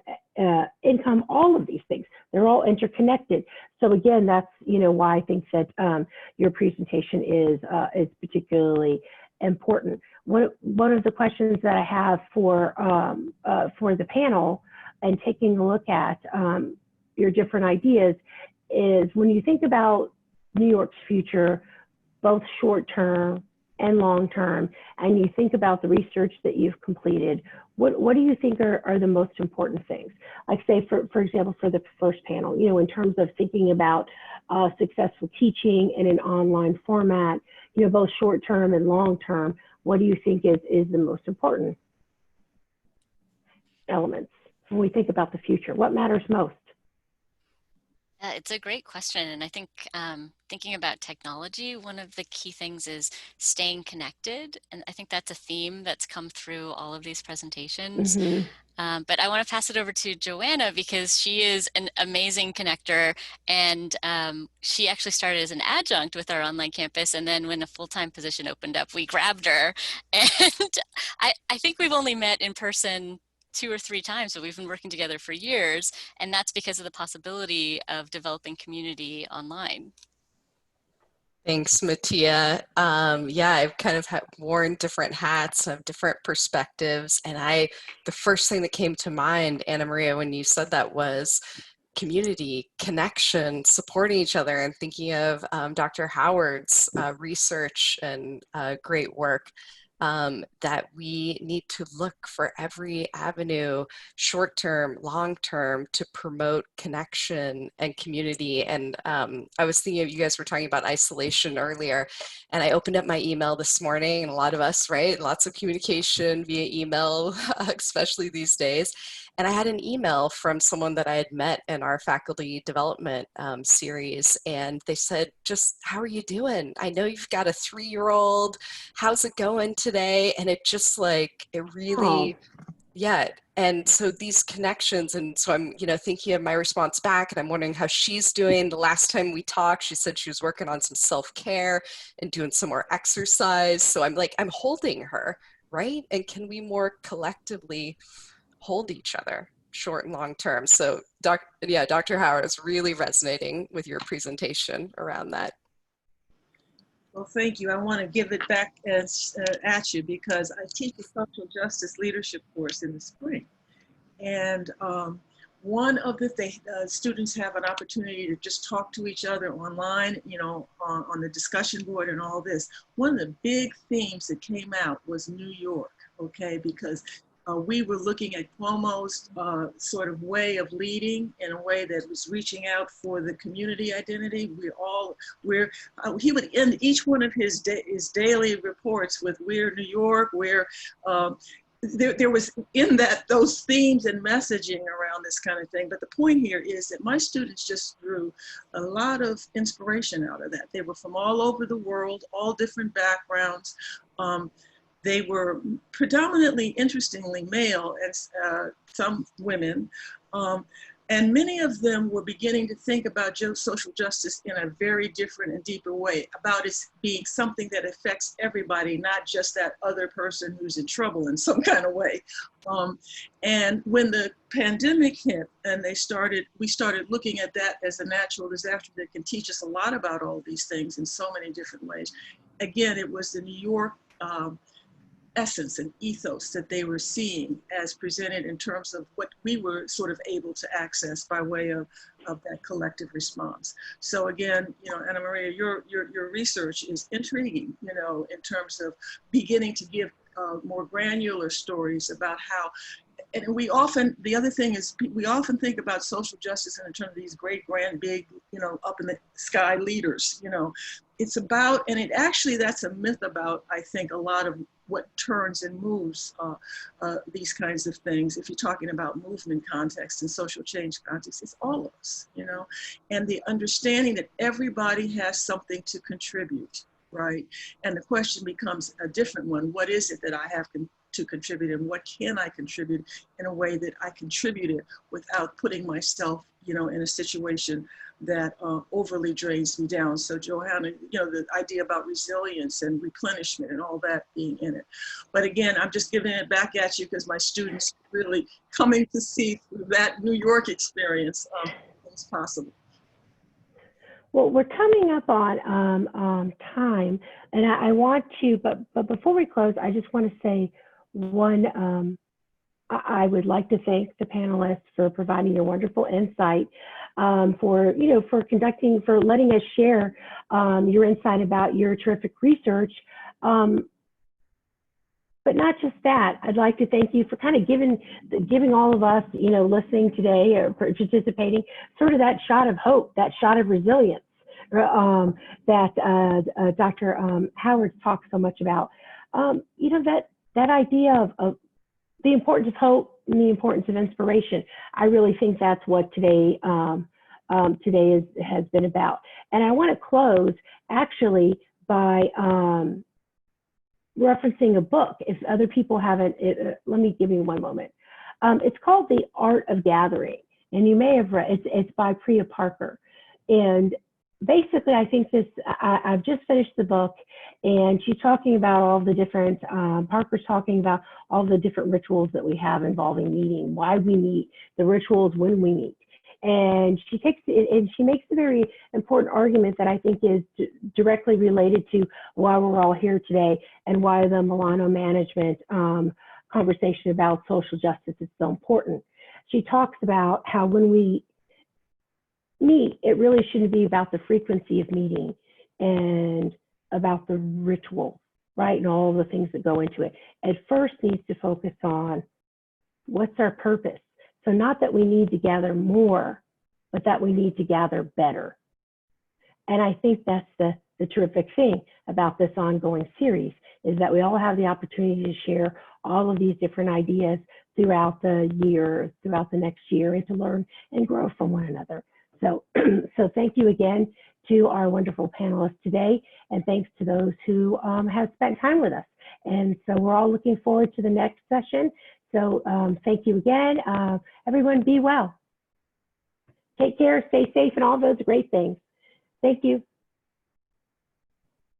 income, all of these things. They're all interconnected. So again, that's why I think that your presentation is particularly important. One of the questions that I have for the panel and taking a look at your different ideas is, when you think about New York's future, both short-term and long-term, and you think about the research that you've completed, what do you think are the most important things? Like say, for example, for the first panel, in terms of thinking about successful teaching in an online format, both short-term and long-term, what do you think is the most important elements when we think about the future? What matters most? It's a great question. And I think thinking about technology, one of the key things is staying connected. And I think that's a theme that's come through all of these presentations. Mm-hmm. But I want to pass it over to Joanna because she is an amazing connector, and she actually started as an adjunct with our online campus, and then when a full-time position opened up, we grabbed her. And I think we've only met in person 2 or 3 times, but we've been working together for years, and that's because of the possibility of developing community online. Thanks, Mattia. Yeah, I've kind of worn different hats, have different perspectives, and the first thing that came to mind, Anna Maria, when you said that was community, connection, supporting each other, and thinking of Dr. Howard's research and great work. that we need to look for every avenue, short-term, long-term, to promote connection and community. And I was thinking of, you guys were talking about isolation earlier, and I opened up my email this morning, and a lot of us, right? Lots of communication via email, especially these days. And I had an email from someone that I had met in our faculty development series, and they said, just, how are you doing? I know you've got a 3-year-old. How's it going today? And it just like, it really, yeah. And so these connections, and so I'm, thinking of my response back, and I'm wondering how she's doing. The last time we talked, she said she was working on some self-care and doing some more exercise. So I'm like, I'm holding her, right? And can we more collectively hold each other, short and long term? So Dr. Howard, is really resonating with your presentation around that. Well, thank you. I want to give it back at you because I teach a social justice leadership course in the spring. And one of the students have an opportunity to just talk to each other online, on the discussion board and all this. One of the big themes that came out was New York, okay, because we were looking at Cuomo's sort of way of leading in a way that was reaching out for the community identity. He would end each one of his daily reports with "We're New York," there was in that those themes and messaging around this kind of thing. But the point here is that my students just drew a lot of inspiration out of that. They were from all over the world, all different backgrounds. They were predominantly, interestingly, male and some women. And many of them were beginning to think about social justice in a very different and deeper way, about it being something that affects everybody, not just that other person who's in trouble in some kind of way. And when the pandemic hit and we started looking at that as a natural disaster that can teach us a lot about all these things in so many different ways. Again, it was the New York essence and ethos that they were seeing as presented in terms of what we were sort of able to access by way of that collective response. So again, Anna Maria, your research is intriguing, in terms of beginning to give more granular stories about how, and the other thing is, we often think about social justice in terms of these great, grand, big, up in the sky leaders, It's about, and that's a myth about, I think, a lot of what turns and moves these kinds of things. If you're talking about movement context and social change context, it's all of us, and the understanding that everybody has something to contribute, right? And the question becomes a different one. What is it that I have to contribute, and what can I contribute in a way that I contribute it without putting myself, in a situation that overly drains me down. So Johanna, the idea about resilience and replenishment and all that being in it. But again, I'm just giving it back at you because my students really coming to see through that New York experience is possible. Well, we're coming up on time, and I want to, but before we close, I just want to say one, I would like to thank the panelists for providing their wonderful insight, for letting us share your insight about your terrific research. But not just that, I'd like to thank you for kind of giving all of us, listening today or participating, sort of that shot of hope, that shot of resilience that Dr. Howard talks so much about. That idea of the importance of hope and the importance of inspiration. I really think that's what today has been about. And I want to close actually by referencing a book. If other people haven't, let me give you one moment. It's called The Art of Gathering, and you may have read. It's by Priya Parker, and basically, I think I've just finished the book, and she's talking about all the different, Parker's talking about all the different rituals that we have involving meeting, why we meet, the rituals when we meet. And she makes a very important argument that I think is directly related to why we're all here today and why the Milano management conversation about social justice is so important. She talks about how when we meet, it really shouldn't be about the frequency of meeting and about the ritual right? And all the things that go into it. At first needs to focus on what's our purpose. So not that we need to gather more, but that we need to gather better. And I think that's the terrific thing about this ongoing series, is that we all have the opportunity to share all of these different ideas throughout the year, throughout the next year, and to learn and grow from one another. So, so thank you again to our wonderful panelists today, and thanks to those who have spent time with us. And so we're all looking forward to the next session. So thank you again. Everyone be well. Take care, stay safe, and all those great things. Thank you.